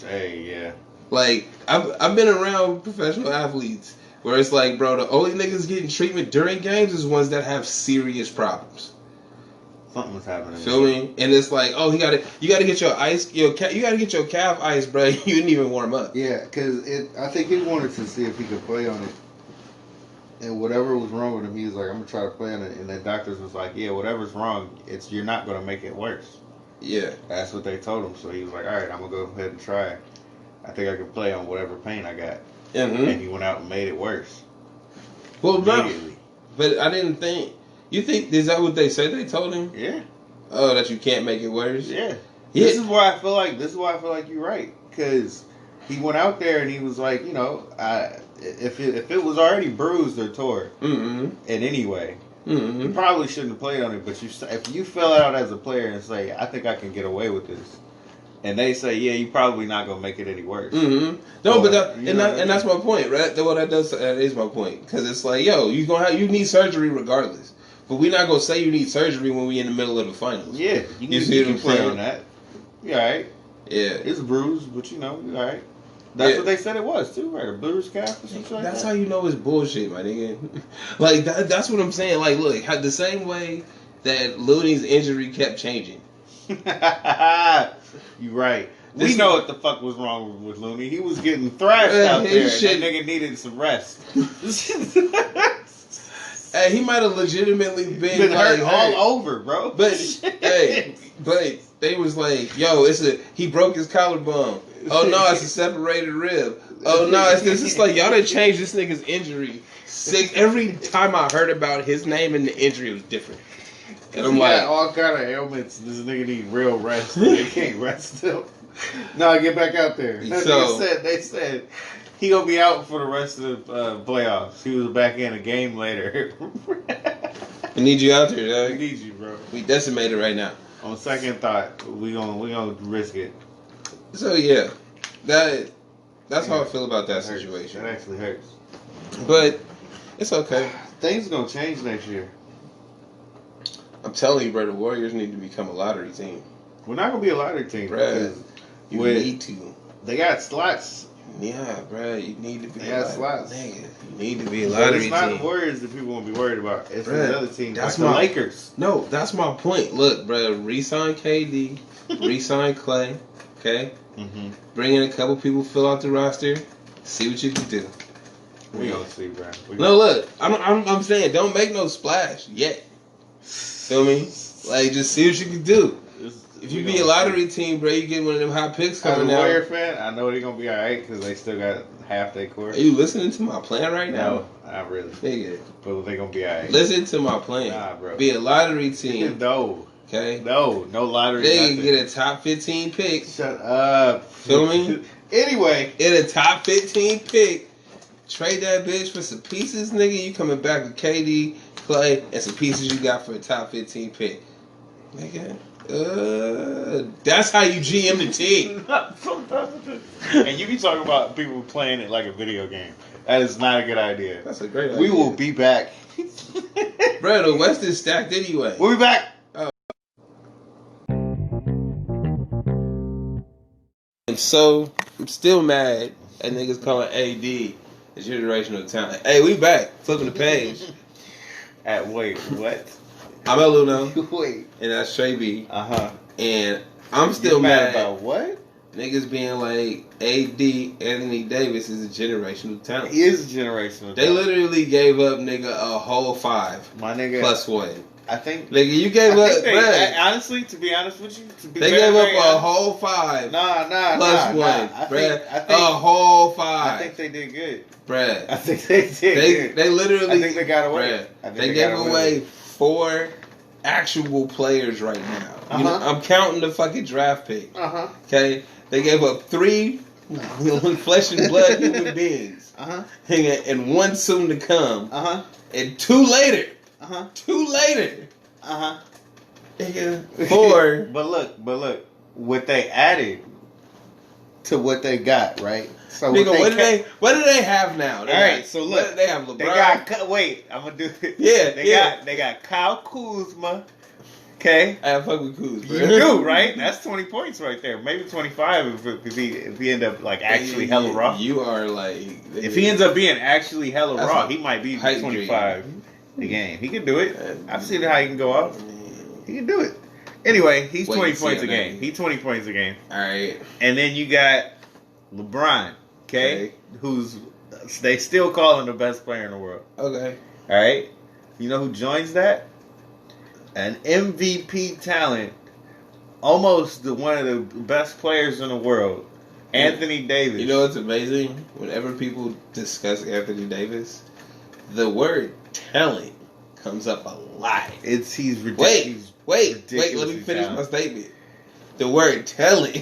Hey, yeah. Like, I've been around professional athletes where it's like, bro, the only niggas getting treatment during games is ones that have serious problems. Something was happening. Feel me? And it's like, oh, you gotta get you gotta get your calf ice, bro. You didn't even warm up. Yeah, because I think he wanted to see if he could play on it. And whatever was wrong with him, he was like, I'm gonna try to play on it. And the doctors was like, yeah, whatever's wrong, you're not gonna make it worse. Yeah. That's what they told him. So he was like, all right, I'm going to go ahead and try it. I think I can play on whatever pain I got. Mm-hmm. And he went out and made it worse. Well, no. But I didn't think... You think... Is that what they said they told him? Yeah. Oh, that you can't make it worse? Yeah. This is why I feel like you're right. Because he went out there and he was like, you know, if it was already bruised or tore in any way... Mm-hmm. You probably shouldn't have played on it, but if you fill out as a player and say, I think I can get away with this, and they say, yeah, you're probably not gonna make it any worse. Mm-hmm. No, Or, but you know what I mean? that's my point, right? Well, that is my point, because it's like, yo, you need surgery regardless, but we're not gonna say you need surgery when we in the middle of the finals. Yeah, You see what I'm play saying? on that. You all right? Yeah, It's bruised, but you know, you all right. That's Yeah. what they said it was too, right? A bruised calf or something like that's that. how you know it's bullshit, my nigga. Like that's what I'm saying. Like, look, the same way that Looney's injury kept changing. You right. We This- know what the fuck was wrong with Looney. He was getting thrashed out his there. shit- That nigga needed some rest. Hey, he might have legitimately Been hurt all over, bro. But but they was like, yo, he broke his collarbone. Oh no, it's a separated rib. Oh no, it's this. It's like y'all done changed this nigga's injury. Every time I heard about his name and the injury, it was different. And I'm He like, got all kind of ailments. This nigga need real rest. They can't rest him. No, get back out there. That So- nigga they said he gonna be out for the rest of the playoffs. He was back in a game later. I need you out there, We dog. need you, bro. We decimated right now. On second thought, we gonna risk it. So yeah, that's how I feel about that Hurts. situation. That actually hurts. But it's okay. Things gonna change next year. I'm telling you, bro, the Warriors need to become a lottery team. We're not gonna be a lottery team Bruh, because You With- need to. they got slots. Yeah, bro, you need to be They a got lottery. slots. Nigga, you need to be a But lottery it's not team. the Warriors that people gonna be worried about. It's Bruh, the other team, that's like the my- Lakers. No, that's my point. Look, bro, re-sign KD, re-sign Clay, okay? Mm-hmm. Bring in a couple people, fill out the roster, see what you can do. We gonna see, bro. No, look, I'm saying don't make no splash yet. Feel me? Like, just see what you can do. If you be a lottery team, bro, you get one of them high picks As a coming Warrior out. fan, I know they're gonna be all right because they still got half their core. Are you listening to my plan right now? No, not really. Nigga, But they're gonna be all right. listen to my plan. Nah, bro. Be a lottery team, No, okay? no lottery. They can nothing. get a top 15 pick. Shut up. Feel me? Anyway, Get a top 15 pick. Trade that bitch for some pieces, nigga. You coming back with KD, Clay, and some pieces you got for a top 15 pick. Nigga. That's how you GM the team. and you be talking about people playing it like a video game. That is not a good idea. That's a great idea. We will be back. Bro, the West is stacked anyway. We'll be back. I'm still mad at niggas calling AD a generational talent. Hey, we back. Flipping the page. Wait, what? I'm El Uno, Wait. and that's Trey B. Uh-huh. And I'm still You're mad about what? niggas being like AD, Anthony Davis is a generational talent. He is a generational. They talent. literally gave up nigga a whole 5 My nigga. plus 1. I think. Nigga, you gave I up, think they, bruh. honestly, to be honest with you, to be They very, gave very up a honest- whole 5 Nah, plus 1, I bruh. think, A whole 5, I think they did good. bruh. I think they did good. They literally. I think they got away. Bruh, I think they they gave got away away with 4 actual players right now. You know, Uh-huh. I'm counting the fucking draft pick. Uh-huh. Okay, they gave up 3 flesh and blood human beings, Uh-huh. and 1 soon to come, Uh-huh. and 2 later. Uh-huh. 2 later. Uh-huh. Nigga, 4. But look, what they added to what they got, right? So Nigga, what do they have now? All right, so look, they have LeBron. They got wait, I'm gonna do it. Yeah, They got Kyle Kuzma. Okay. I fuck with Kuz, bro. You do, right? That's 20 points right there. Maybe 25 if he end up like actually hella raw. You are like If he ends up being actually hella That's raw, a he might be pipe 25 a game. He can do it. I've seen how he can go off. Man. He can do it. Anyway, he's Wait 20 and see points a on that. game. He's 20 points a game. All right. And then you got LeBron, okay? Who's they still call him the best player in the world. Okay. All right? You know who joins that? An MVP talent, almost one of the best players in the world, Anthony Davis. You know what's amazing? Whenever people discuss Anthony Davis, the word talent comes up a lot. He's ridiculous. Wait, let me finish my statement. The word talent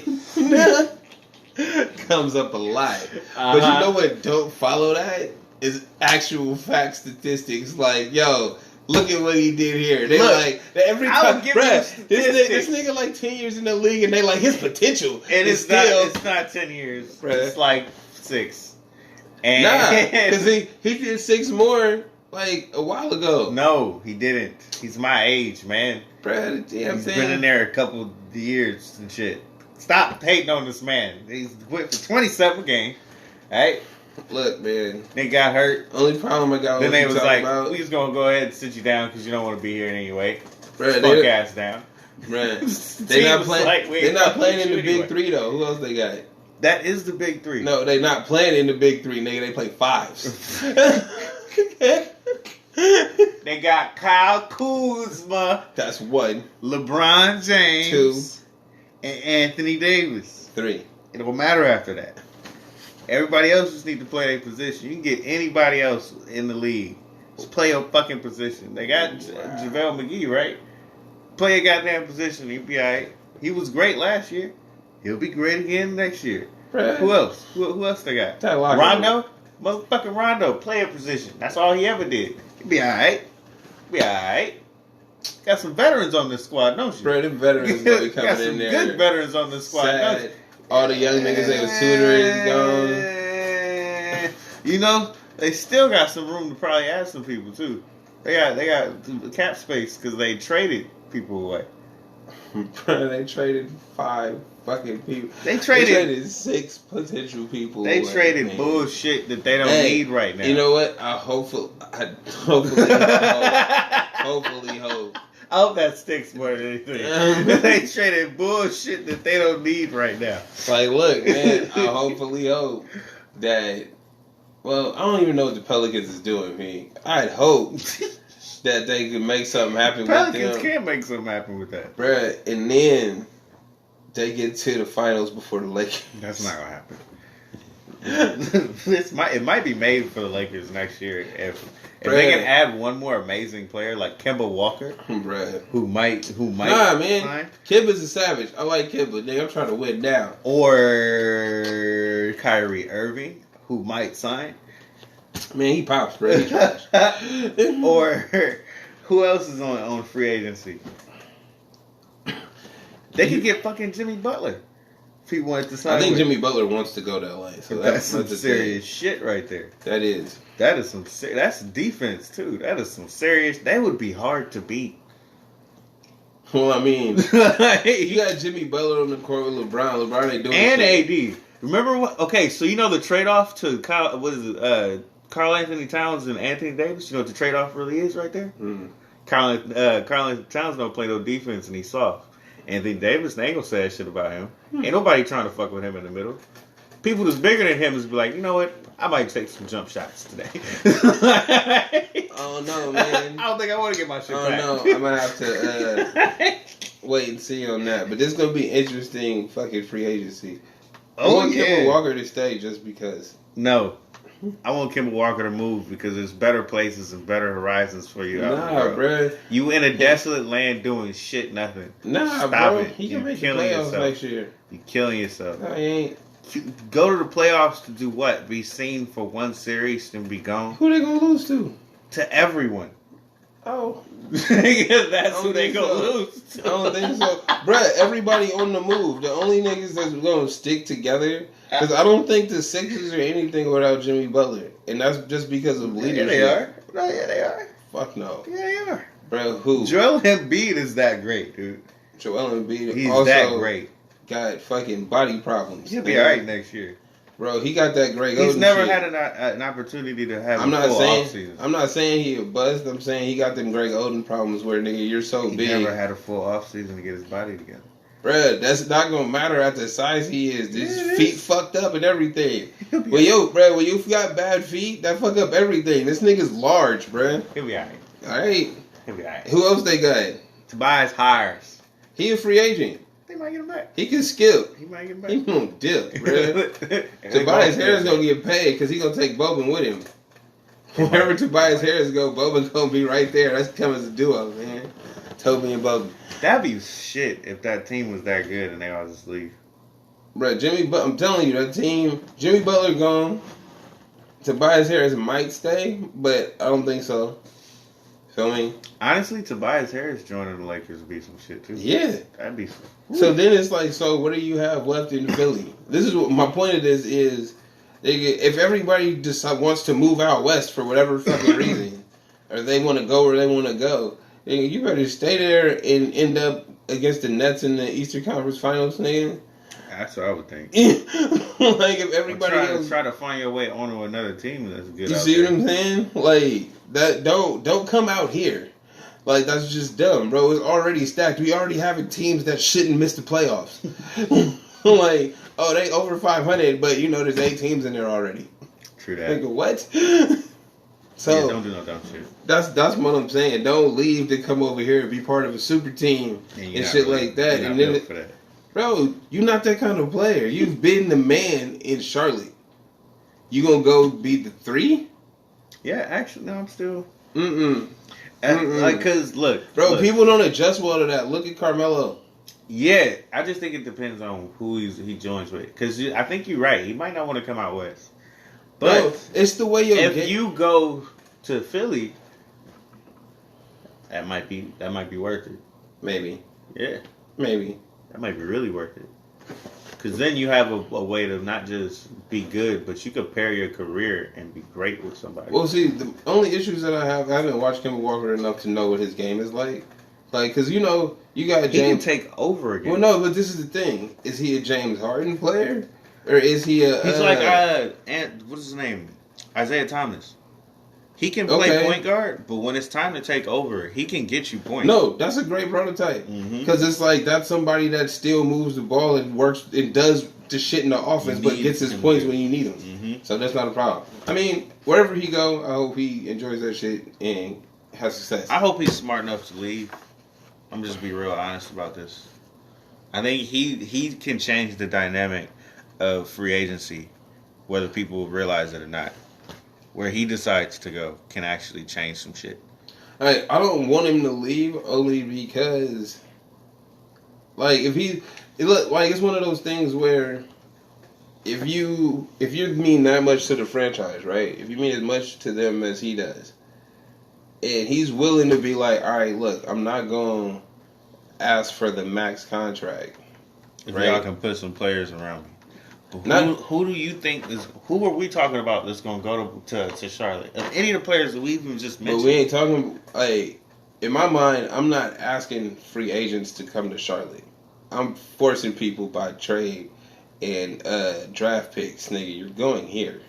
comes up a lot. But you know what don't follow that? Is actual fact statistics. Like, yo, Look at what he did here. They Look, like every I time, would give you bruh. This statistics. nigga like 10 years in the league, and they like his potential. And is it's not 10 years. Bruh. It's like 6. And Nah, because he did 6 more like a while ago. No, he didn't. He's my age, man. Bruh, yeah, I'm He's saying. been in there a couple of years and shit. Stop hating on this man. He's quit for 27 games. Alright? Look, man. Then got hurt. Only problem I got Then with they you was talking like, about, we just gonna go ahead and sit you down because you don't want to be here anyway. bruh, Fuck ass down. bruh, The they team not was playing. like, we They ain't not fucking playing with in the you big anyway. 3 though. Who else they got? That is the big 3. No, they not playing in the big 3, nigga. They play 5s. They got Kyle Kuzma, That's 1, LeBron James, 2, and Anthony Davis. 3. It don't matter after that. Everybody else just need to play their position. You can get anybody else in the league. Just play your fucking position. They got JaVale McGee, right? Play your goddamn position. He'll be alright. He was great last year. He'll be great again next year. Bruh. Who else? Who else they got? Tyler Lockett. Rondo? Motherfucking Rondo. Play a position. That's all he ever did. He'll be alright. Be alright. Got some veterans on this squad, don't you? Bro, them veterans gonna be Got coming some in there. good veterans on this squad, don't you? Sad. All the young niggas they was tutoring is gone. You know, they still got some room to probably add some people too. They got cap space because they traded people away. Bro, they traded 5 fucking people. They traded 6 potential people. They away, traded man. bullshit that they don't Hey, need right now. You know what? I hopefully hope. I hope that sticks more than anything. They traded bullshit that they don't need right now. Like, look, man, I hopefully hope that. Well, I don't even know what the Pelicans is doing, me. I'd hope that they could make something happen Pelicans with them. can make something happen with that. Bruh, and then they get to the finals before the Lakers. That's not gonna happen. It might be made for the Lakers next year if they can add one more amazing player like Kemba Walker, Bruh. who might Nah, man. sign, Kibba's a savage. I like Kibba. Nigga, I'm trying to win down. or Kyrie Irving, who might sign, Man, he pops, bro. He trash. or who else is on free agency? They could get fucking Jimmy Butler if he wanted to sign. I think with- Jimmy Butler wants to go to LA. So That's some the serious shit right there. thing. That is. That is some. That's defense too. That is some serious. That would be hard to beat. Well, I mean, you and got Jimmy Butler on the court with LeBron. LeBron ain't doing shit. AD. Remember what? Okay, so you know the trade off to Kyle. What is it? Karl Anthony Towns and Anthony Davis. You know what the trade off really is right there. Mm. Karl Anthony Towns don't play no defense and he's soft. Anthony Davis, they ain't gonna say that shit about him. Ain't nobody trying to fuck with him in the middle. People that's bigger than him is be like, you know what? I might take some jump shots today. Oh no, man. I don't think I want to get my shit Oh back. no, I might have to wait and see on that. But this is gonna be interesting fucking free agency. I want Kemba Walker to stay just because. No. I want Kemba Walker to move because there's better places and better horizons for you out Nah, there, bro. bro. You in a desolate land doing shit, nothing. Nah, Stop bro. it. He You're can make the killing playoffs yourself. next year. You're killing yourself. No, he ain't. Go to the playoffs to do what? Be seen for one series and be gone? Who they gonna lose to? To everyone. Oh. That's don't who they think gonna so. lose to. I don't think so. Bruh, everybody on the move. The only niggas that's going to stick together. Because I don't think the Sixers are anything without Jimmy Butler. And that's just because of leadership. Yeah, they are. No, yeah, they are. Fuck no. Yeah, they are. Bruh, who? Joel Embiid is that great, dude. Joel Embiid He's also that great. got fucking body problems. He'll be alright next year. Bro, he got that Greg He's Oden never shit. had an opportunity to have I'm a not full saying offseason. I'm not saying he a bust. I'm saying he got them Greg Oden problems where nigga you're so He big. never had a full offseason to get his body together. Bruh, that's not gonna matter at the size he is. His Yeah, it feet is. fucked up and everything. Well, yo, bruh, when you got bad feet, that fuck up everything. This nigga's large, bruh. He'll be alright. Alright. He'll be alright. Who else they got? Tobias Harris. He a free agent. They might get him back. He can skip. He might get him back. He gonna dip, bruh. Tobias Harris gonna get paid because he gonna take Boban with him. Wherever Tobias Harris go, Boban's gonna be right there. That's coming as a duo, man. Toby and Boban. That'd be shit if that team was that good and they all just leave. Bro, I'm telling you, that team, Jimmy Butler gone. Tobias Harris might stay, but I don't think so. Feel me? Honestly, Tobias Harris joining the Lakers would be some shit too. Yeah. That'd be. So then it's like, so what do you have left in Philly? This is what my point of this is. If everybody just wants to move out west for whatever fucking reason, or they want to go where they want to go, then you better stay there and end up against the Nets in the Eastern Conference Finals, nigga. That's what I would think. Like if everybody else try to find your way onto another team that's good. You see what I'm saying? Like that. Don't come out here. Like that's just dumb, bro. It's already stacked. We already have teams that shouldn't miss the playoffs. Like, oh, they over 500, but you know there's 8 teams in there already. True that. Like what? So yeah, don't do no dumb shit. That's what I'm saying. Don't leave to come over here and be part of a super team and shit like that. And then, bro, you're not that kind of player. You've been the man in Charlotte. You gonna go be the 3? Yeah, actually, no, I'm still. Like, cause look, people don't adjust well to that. Look at Carmelo. Yeah, I just think it depends on who he joins with. Cause I think you're right. He might not want to come out west. But bro, it's the way you go to Philly, that might be worth it. Maybe. Yeah. Maybe. That might be really worth it. Because then you have a way to not just be good, but you could pair your career and be great with somebody. Well, see, the only issues that I haven't watched Kemba Walker enough to know what his game is like. Like, because, you know, you got James. He can take over again. Well, no, but this is the thing. Is he a James Harden player? Or is he a... He's like, what is his name? Isaiah Thomas. He can play point guard, but when it's time to take over, he can get you points. No, that's a great prototype. Because it's like, that's somebody that still moves the ball and works and does the shit in the offense, but gets his points when you need them. So that's not a problem. I mean, wherever he go, I hope he enjoys that shit and has success. I hope he's smart enough to leave. I'm just be real honest about this. I think he can change the dynamic of free agency, whether people realize it or not. Where he decides to go can actually change some shit. I don't want him to leave only because, like, it's one of those things where if you mean that much to the franchise, right? If you mean as much to them as he does, and he's willing to be like, all right, look, I'm not going to ask for the max contract. If y'all can put some players around me. Who do you think who are we talking about that's going to go to Charlotte? Of any of the players that we even just mentioned. But we ain't talking, like, in my mind, I'm not asking free agents to come to Charlotte. I'm forcing people by trade and draft picks, nigga. You're going here.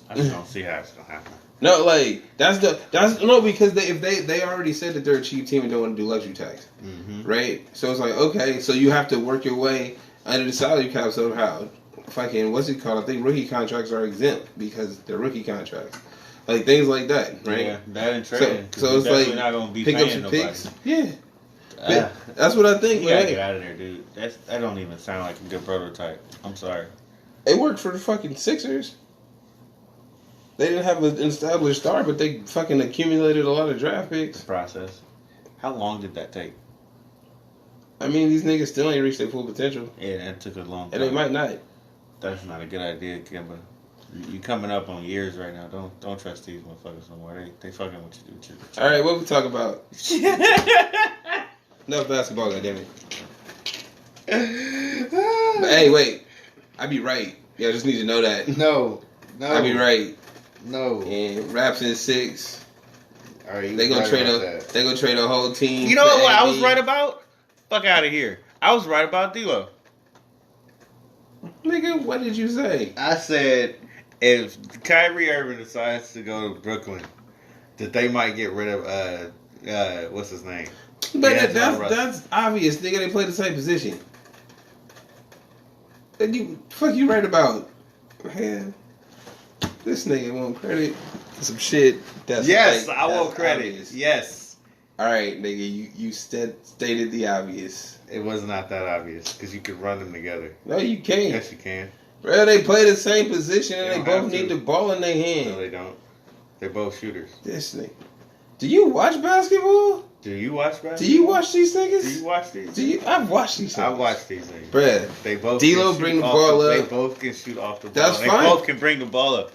I just don't see how it's going to happen. No, like, because they already said that they're a cheap team and don't want to do luxury tax. Right? So it's like, okay, so you have to work your way under the salary cap somehow. Fucking, what's it called? I think rookie contracts are exempt because they're rookie contracts. Like, things like that, right? Yeah, that and trading. So it's like, not gonna be pick up some nobody. picks. Yeah. That's what I think. You gotta get out of there, dude. That don't even sound like a good prototype. I'm sorry. It worked for the fucking Sixers. They didn't have an established star, but they fucking accumulated a lot of draft picks. The process. How long did that take? I mean, these niggas still ain't reached their full potential. Yeah, that took a long time. And they might not. That's not a good idea, Kimba. You coming up on years right now. Don't trust these motherfuckers no more. They fucking what you do. All right, what we talk about? Enough basketball, goddammit. But hey, wait. I be right. Yeah, I just need to know that. No. I be right. No. And Raps in 6. All right, They gonna trade a whole team. You know what I was right about? Fuck out of here. I was right about D'Lo. Nigga, what did you say? I said if Kyrie Irving decides to go to Brooklyn, that they might get rid of what's his name? But that's obvious, nigga. They play the same position. And you right about? Man, this nigga want credit for some shit. That's I want credit. Obvious. Yes. All right, nigga. You stated the obvious. It was not that obvious because you could run them together. No, you can't. Yes, you can. Bro, they play the same position and They they both need the ball in their hand. No, they don't. They're both shooters. This nigga. Do you watch basketball? Do you watch basketball? Do you watch these niggas? Do you watch these? I've watched these niggas. I watch these niggas. Bruh. They both D'Lo bring the ball up. They both can shoot off the ball. That's they fine. both can bring the ball up.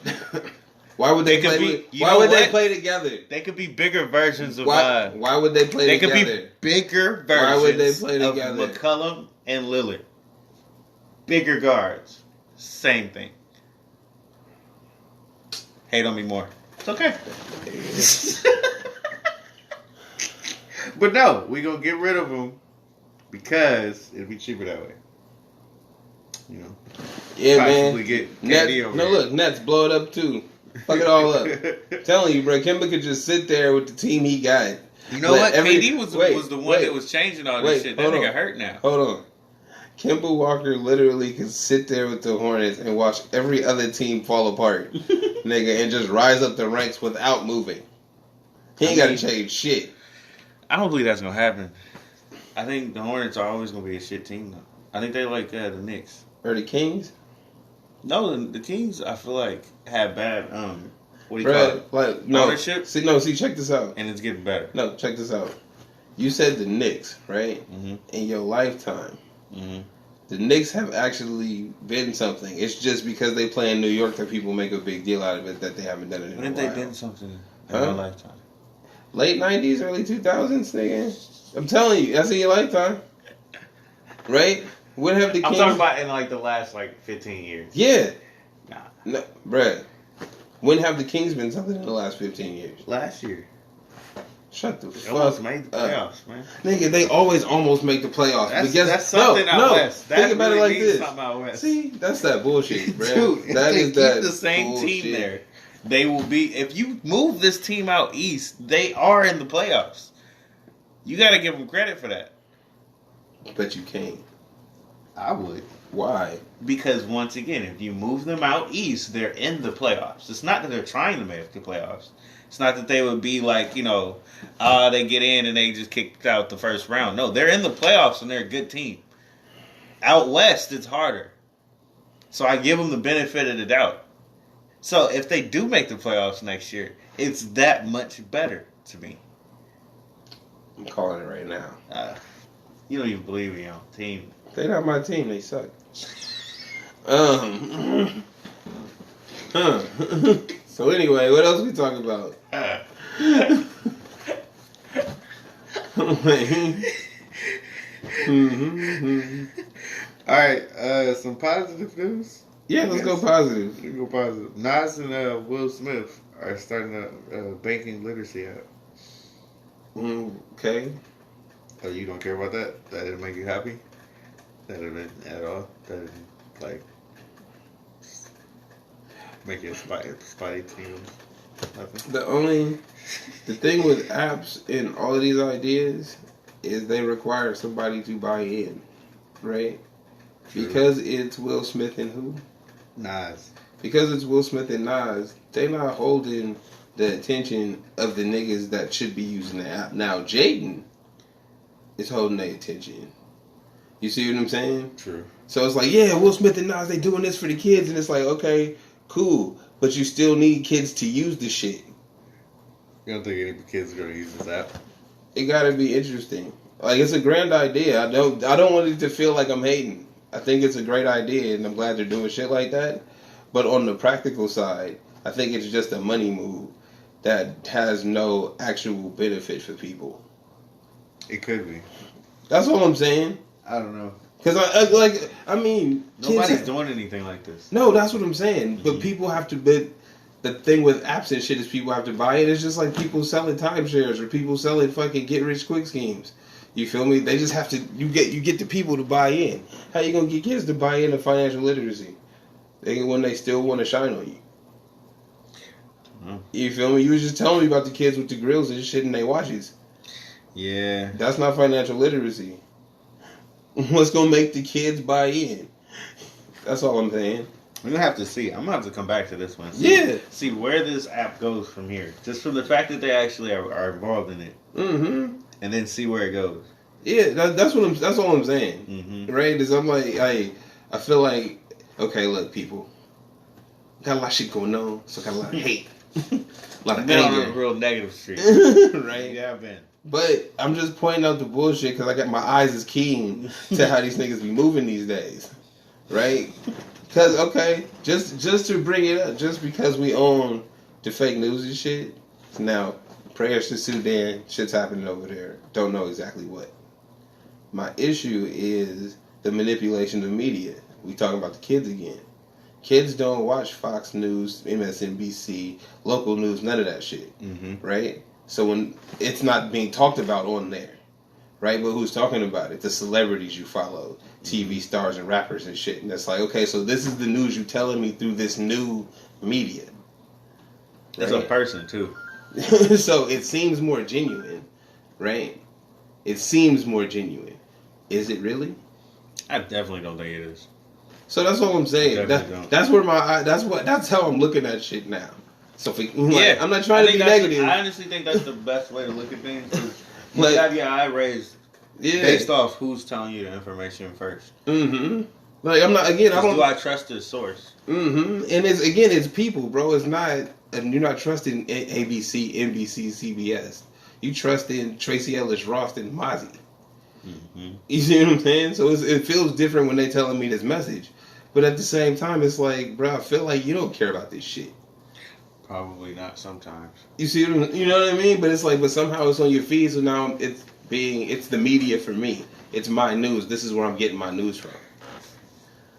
Why would they play? Why would they play together? They could be bigger versions of. Why would they play together? They could be bigger versions. Why would they play together? Of McCollum and Lillard. Bigger guards. Same thing. Hate on me more. It's okay. But no, we gonna get rid of them because it'll be cheaper that way. You know. Yeah, man. Get Nets, over no, here. look, Nets blow it up too. Fuck it all up. Telling you, bro, Kemba could just sit there with the team he got. You know what? KD was the one that was changing all this shit. That nigga hurt now. Hold on. Kemba Walker literally could sit there with the Hornets and watch every other team fall apart, nigga, and just rise up the ranks without moving. He ain't got to change shit. I don't believe that's gonna happen. I think the Hornets are always gonna be a shit team though. I think they like the Knicks Or the Kings. No, the Kings I feel like have bad what do you call it? Like no ownership. See, check this out. And it's getting better. No, check this out. You said the Knicks, right? Mm-hmm. In your lifetime. Mm-hmm. The Knicks have actually been something. It's just because they play in New York that people make a big deal out of it that they haven't done it in a while. When have they been something in their lifetime? Late 90s, early 2000s, nigga. I'm telling you, that's in your lifetime. Right? When have the Kings... I'm talking about in like the last like 15 years. Yeah. Nah. No, bruh. When have the Kings been something in the last 15 years? Last year. Shut the They fuck almost made the playoffs, man. Nigga, they always almost make the playoffs. That's something out west. Think about it like this. Out west. See, that's that bullshit, bro. Dude, that if is they that keep the same bullshit. team there, they will be. If you move this team out east, they are in the playoffs. You got to give them credit for that. But you can't. I would. Why? Because once again, if you move them out east, they're in the playoffs. It's not that they're trying to make the playoffs. It's not that they would be like, they get in and they just kicked out the first round. No, they're in the playoffs and they're a good team. Out west, it's harder. So I give them the benefit of the doubt. So if they do make the playoffs next year, it's that much better to me. I'm calling it right now. You don't even believe in your own team. They're not my team. They suck. So anyway, what else we talking about? All right, some positive news. Yeah, let's go positive. Let's go positive. Nas and Will Smith are starting a banking literacy app. Okay. Oh, you don't care about that? That didn't make you happy? That didn't at all? That didn't, like, make you spidey tingles? Nothing? The thing with apps and all of these ideas is they require somebody to buy in, right? True. Because it's Will Smith and who? Nas. Because it's Will Smith and Nas, they not holding the attention of the niggas that should be using the app. Now, Jaden is holding their attention. You see what I'm saying? True. So it's like, yeah, Will Smith and Nas, they doing this for the kids. And it's like, okay, cool. But you still need kids to use the shit. You don't think any kids are going to use this app? It gotta be interesting. Like, it's a grand idea. I don't want it to feel like I'm hating. I think it's a great idea, and I'm glad they're doing shit like that. But on the practical side, I think it's just a money move that has no actual benefit for people. It could be. That's all I'm saying. I don't know. Because, nobody's doing anything like this. No, that's what I'm saying. But Mm-hmm. people have to bid. The thing with apps and shit is people have to buy it. It's just like people selling timeshares or people selling fucking get-rich-quick schemes. You feel me? They just have to. You get the people to buy in. How you gonna get kids to buy into financial literacy? When they still want to shine on you. Mm-hmm. You feel me? You was just telling me about the kids with the grills and shit in their watches. Yeah. That's not financial literacy. What's gonna make the kids buy in? That's all I'm saying. We're gonna have to see. I'm gonna have to come back to this one. See where this app goes from here. Just from the fact that they actually are involved in it. Mm-hmm. And then see where it goes. Yeah, that's all I'm saying. Mm-hmm. Right? Is I'm like, I feel like, okay, look, people, got a lot of shit going on, so got a lot of hate, a lot of Been on anger, a real negative streak. right? Yeah, I've been. But I'm just pointing out the bullshit because I got my eyes is keen to how these niggas be moving these days, right? Because just to bring it up, just because we own the fake news and shit. Now, prayers to Sudan, shit's happening over there. Don't know exactly what. My issue is the manipulation of media. We talking about the kids again. Kids don't watch Fox News, MSNBC, local news, none of that shit, right? So when it's not being talked about on there, right? But who's talking about it? The celebrities you follow, TV stars and rappers and shit. And it's like, okay, so this is the news you telling me through this new media. It's a person too. So it seems more genuine, right? It seems more genuine. Is it really? I definitely don't think it is. So that's what I'm saying. That's where that's how I'm looking at shit now. So I'm not trying to be negative. I honestly think that's the best way to look at things. You have your eye raised based off who's telling you the information first. Like I'm not again. Do I trust the source? And it's people, bro. It's not. And you're not trusting ABC, NBC, CBS. You trust in Tracy Ellis Ross and Mozzie. You see what I'm saying? So it feels different when they telling me this message. But at the same time, it's like, bro, I feel like you don't care about this shit. Probably not sometimes. You see you know what I mean? But it's like, but somehow it's on your feed, so now it's the media for me. It's my news. This is where I'm getting my news from.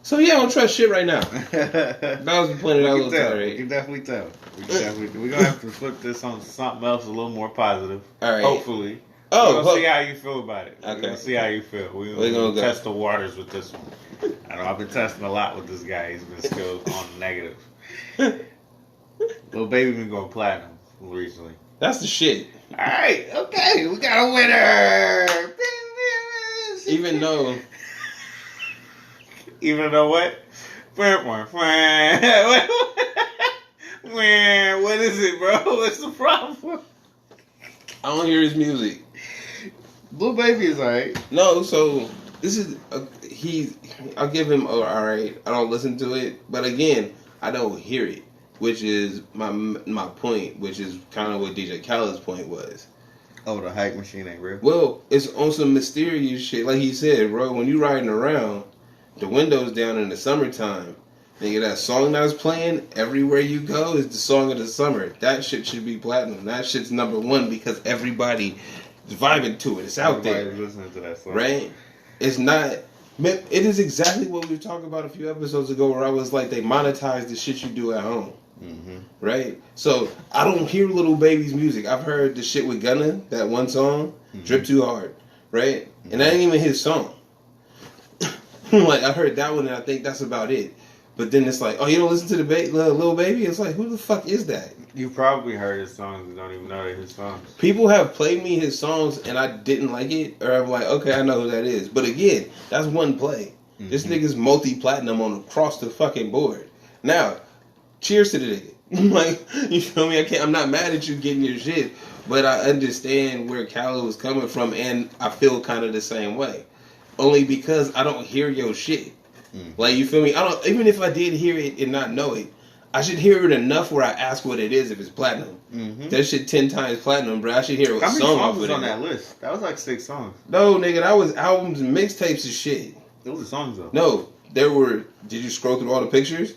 So yeah, I don't trust shit right now. That was the point of that little tirade. You can definitely tell. We're gonna have to flip this on something else a little more positive. All right. Hopefully. We're gonna see how you feel about it. Okay. We're gonna see how you feel. We're gonna test the waters with this one. I know I've been testing a lot with this guy. He's been still on the negative. Lil Baby been going platinum recently. That's the shit. All right. Okay. We got a winner. Even though what? What is it, bro? What's the problem? I don't hear his music. Lil Baby is alright. No, so this is I'll give him alright. I don't listen to it, but again, I don't hear it, which is my point, which is kind of what DJ Khaled's point was. Oh, the hype machine ain't real. Well, it's on some mysterious shit, like he said, bro. When you riding around, the windows down in the summertime, nigga, that song that was playing everywhere you go is the song of the summer. That shit should be platinum. That shit's #1 because everybody is vibing to it. It's out there. Everybody's listening to that song. Right? It's not. It is exactly what we were talking about a few episodes ago where I was like, they monetize the shit you do at home. Right? So, I don't hear Lil Baby's music. I've heard the shit with Gunna, that one song, Drip Too Hard. Right? And that ain't even his song. Like, I heard that one and I think that's about it. But then it's like, oh, you don't listen to the Lil Baby? It's like, who the fuck is that? You probably heard his songs and don't even know they're his songs. People have played me his songs and I didn't like it, or I'm like, okay, I know who that is. But again, that's one play. This nigga's multi-platinum on across the fucking board. Now, cheers to the nigga. Like, you feel me? I'm not mad at you getting your shit, but I understand where Khaled was coming from, and I feel kind of the same way. Only because I don't hear your shit. Like, you feel me? Even if I did hear it and not know it, I should hear it enough where I ask what it is if it's platinum. That shit 10 times platinum, bro. I should hear a How many song songs off was of on it. that list? That was like 6 songs. No, nigga, that was albums and mixtapes and shit. Those are songs though. No, there were. Did you scroll through all the pictures?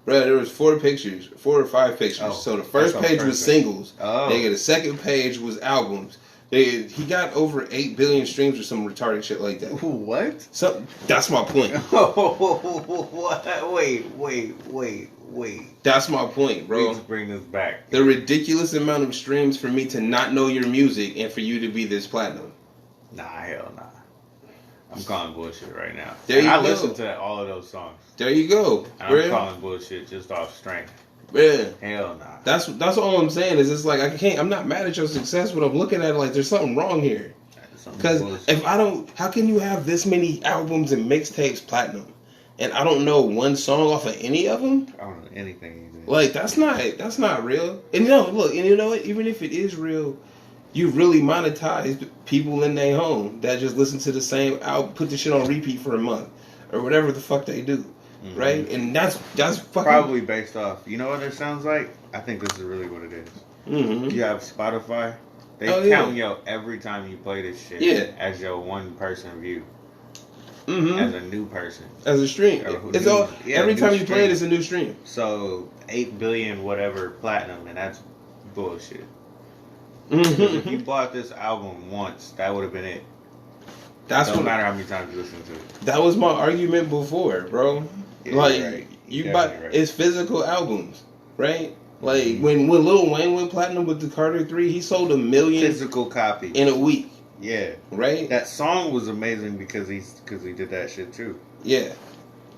Bro, there was 4 or 5 pictures. Oh, so the first page was singles. Nigga, the second page was albums. He got over 8 billion streams or some retarded shit like that. What? So that's my point. What? Wait. That's my point, bro. Let's bring this back. The ridiculous amount of streams for me to not know your music and for you to be this platinum. Nah, hell nah. I'm calling bullshit right now. There you I go. listened to all of those songs. There you go. And I'm calling bullshit just off strength. Yeah. Hell nah. That's all I'm saying is it's like I'm not mad at your success, but I'm looking at it like there's something wrong here. Because if I don't, how can you have this many albums and mixtapes platinum, and I don't know one song off of any of them? I don't know anything you did. Like that's not real. And look, and you know what? Even if it is real, you really monetized people in their home that just listen to the same album, put the shit on repeat for a month or whatever the fuck they do. Right? And that's fucking... Probably based off. You know what it sounds like? I think this is really what it is. You have Spotify. They count yo every time you play this shit as your one person view. as a new person. As a stream. It's all every time you play it, it's a new stream. So 8 billion whatever platinum, and that's bullshit. If you bought this album once, that would have been it. Don't matter how many times you listen to it. That was my argument before, bro. Yeah, like right. you buy it's physical albums, right? Like when Lil Wayne went platinum with the Carter 3, he sold 1 million physical copies in a week. Yeah, right. That song was amazing because he did that shit too. Yeah,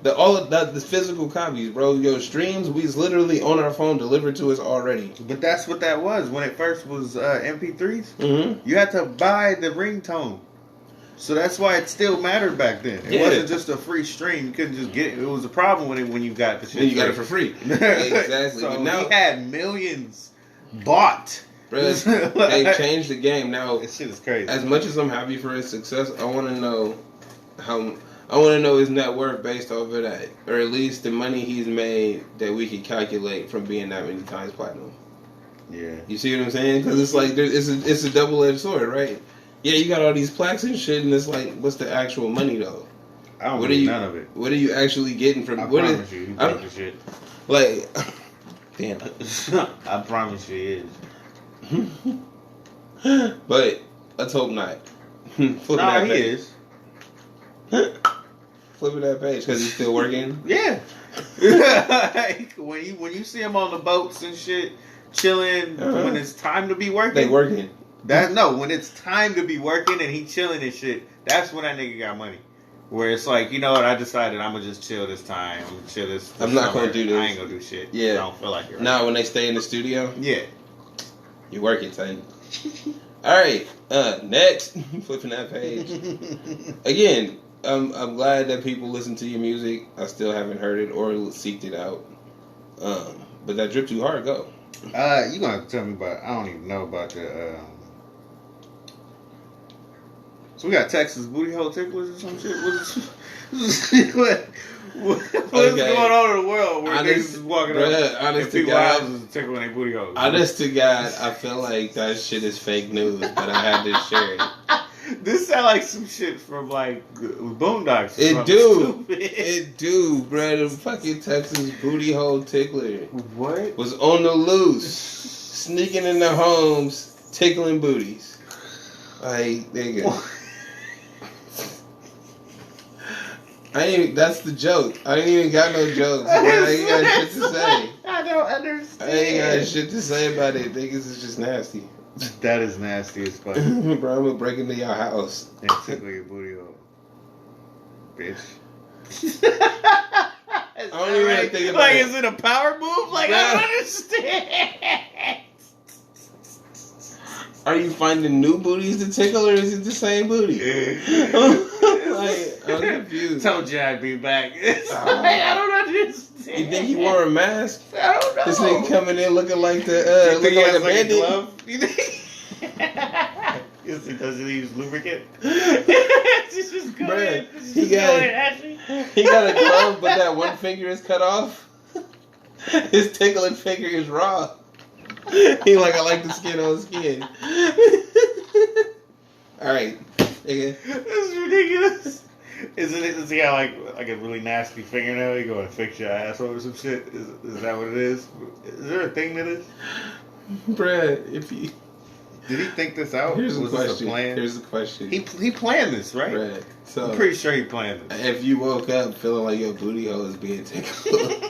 the physical copies, bro. Yo, streams we literally on our phone delivered to us already. But that's what that was when it first was MP3s. Mm-hmm. You had to buy the ringtone. So that's why it still mattered back then. It wasn't just a free stream. You couldn't just get it. It was a problem when you got the shit. You got it for free. Exactly. So but now he had millions bought. Bro, they changed the game. Now this shit is crazy. As much as I'm happy for his success, I want to know his net worth based off of that, or at least the money he's made that we can calculate from being that many times platinum. Yeah. You see what I'm saying? Because it's like it's a double-edged sword, right? Yeah, you got all these plaques and shit, and it's like, what's the actual money though? I don't believe none of it. What are you actually getting from? I promise you take the shit. Like, damn. I promise you it is. But let's hope not. Nah, he is. Flipping that page because he's still working. Yeah. when you see him on the boats and shit, chilling, when it's time to be working, they working. When it's time to be working and he chilling and shit, that's when that nigga got money. Where it's like, you know what, I decided I'm gonna just chill this time. I'm gonna chill this I'm not summer. gonna do this. I ain't gonna do shit. Yeah. I don't feel like it. Right now when they stay in the studio? Yeah. You working, son. Alright, next. Flipping that page. Again, I'm glad that people listen to your music. I still haven't heard it or seeked it out. But that Drip Too Hard, go. You gonna have to tell me about, I don't even know about the so we got Texas booty hole ticklers or some shit. What's going on in the world where niggas is walking up and people's houses and tickling their booty holes? Honest to God, I feel like that shit is fake news, but I had to share it. This sound like some shit from like Boondocks. It do, bro. The fucking Texas booty hole tickler. What? Was on the loose, sneaking in their homes, tickling booties. Like, nigga. That's the joke. I ain't even got no jokes. I ain't got shit to say. I don't understand. I ain't got shit to say about it. Niggas is just nasty. That is nasty as fuck. Bro, I'm gonna break into your house and tickle your booty hole, bitch. I don't even think about it. Is it a power move? Like, I don't understand. Are you finding new booties to tickle, or is it the same booty? Like, I'm confused. Told you I'd be back. I don't understand. You think he wore a mask? I don't know. This nigga coming in looking like looking like a bandit. Glove? You think does he use lubricant? It's just good. He got a glove, but that one finger is cut off. His tickling finger is raw. He like, I like the skin on skin. Alright. Okay. That's ridiculous. Does he have like a really nasty fingernail? You go and fix your asshole or some shit? Is that what it is? Is there a thing to this? Bruh, if he... Did he think this out? Here's the question. This a plan? Here's the question. He planned this, right? Right. So I'm pretty sure he planned this. If you woke up feeling like your booty hole is being tickled,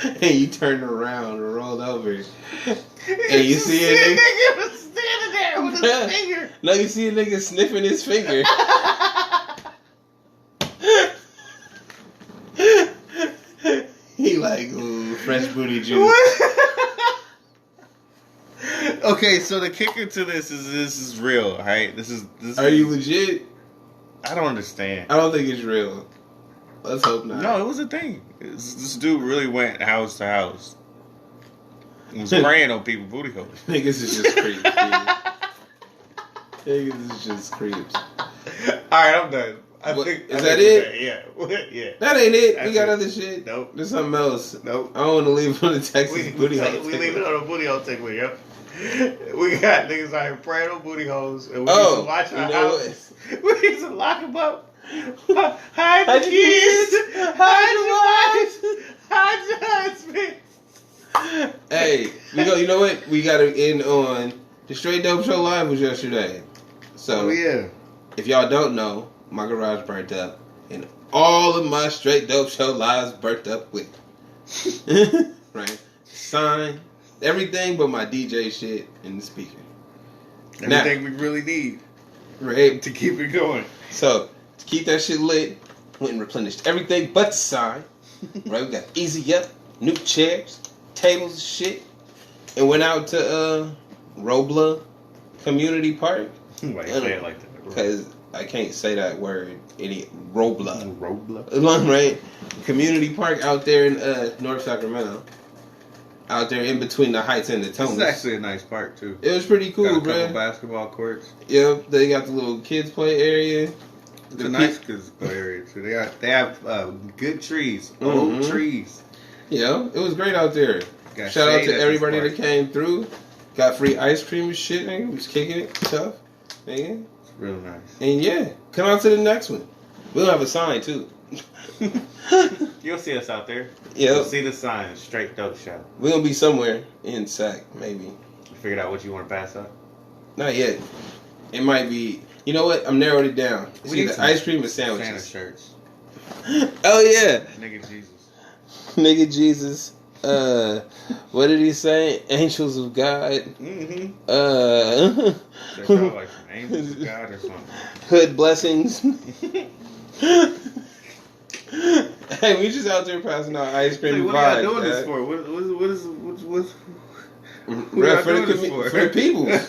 and you turned around and rolled over, and you see a nigga standing there with his finger. No, you see a nigga sniffing his finger. He like, ooh, fresh booty juice. Okay, so the kicker to this is real, right? This is. Are you legit? I don't understand. I don't think it's real. Let's hope not. No, it was a thing. This dude really went house to house. He was praying on people's booty holes. Niggas is just creeps. Niggas is just creeps. Alright, I'm done. Is that it? Yeah. That ain't it. We got other shit. Nope. There's something else. Nope. I don't want to leave it on the Texas booty hole. We leave it on the booty hole tickler, yep. We got niggas out here praying on booty holes, and we used to watch our house. We used to lock them up Hide the keys. Hide your husband. Hey, you know what? We got to end on the Straight Dope Show Live was yesterday. So, yeah. if y'all don't know, my garage burnt up. And all of my Straight Dope Show Lives burnt up with it. Right? Sign. Everything but my DJ shit and the speaker. Everything we really need. Right? To keep it going. So, to keep that shit lit, went and replenished everything but the sign. Right? We got Easy Up, new chairs, tables and shit. And went out to Robla Community Park. Why you say it like that? Because I can't say that word. Robla. Robla. Right? Community Park out there in North Sacramento. Out there in between the Heights and the This Tones. is actually a nice park, too. It was pretty cool, got a bro. couple basketball courts. Yep, they got the little kids play area. It's a nice kids play area, too. They have good trees. Old trees. Yeah, it was great out there. Got Shout out shade to at everybody this that park. came through. Got free ice cream and shit, nigga. Was kicking it tough, nigga. It's real nice. And yeah, come out to the next one. We'll have a sign too. You'll see us out there. Yeah, You'll see the sign, Straight Dope Show. we're gonna be somewhere in Sac, maybe. You figured out what you want to pass up? Not yet. It might be. You know what? I'm narrowed it down. It's We need either some ice cream or Santa sandwiches. shirts. Oh yeah, Nigga Jesus. nigga Jesus. What did he say? Angels of God. Mm-hmm. They're probably like some angels of God or something. Hood blessings. Hey, we just out there passing out ice cream Like, and what are vibes. y'all doing this man. for? What's Rap for y'all the, doing this for? for the peoples.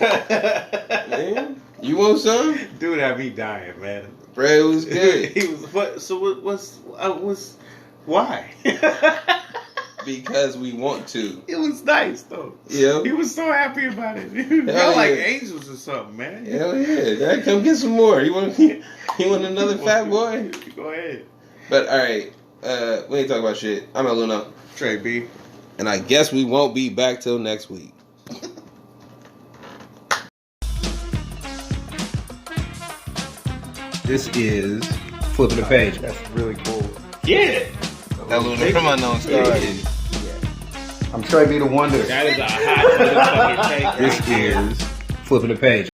Man, you want some? Dude had me dying, man. Bro, it was good. He was what? So what's why? Because we want to. It was nice though. Yeah. He was so happy about it. Y'all like angels or something, man. Hell yeah. Dad, come get some more. You want another fat boy? Go ahead. But alright, we ain't talking about shit. I'm El Luna. Trey B. And I guess we won't be back till next week. This is Flipping the Page. That's really cool. Yeah. El Luna from Unknown Stars. I'm Trey B, the Wonder. That is a hot motherfucking take. This is Flipping the Page.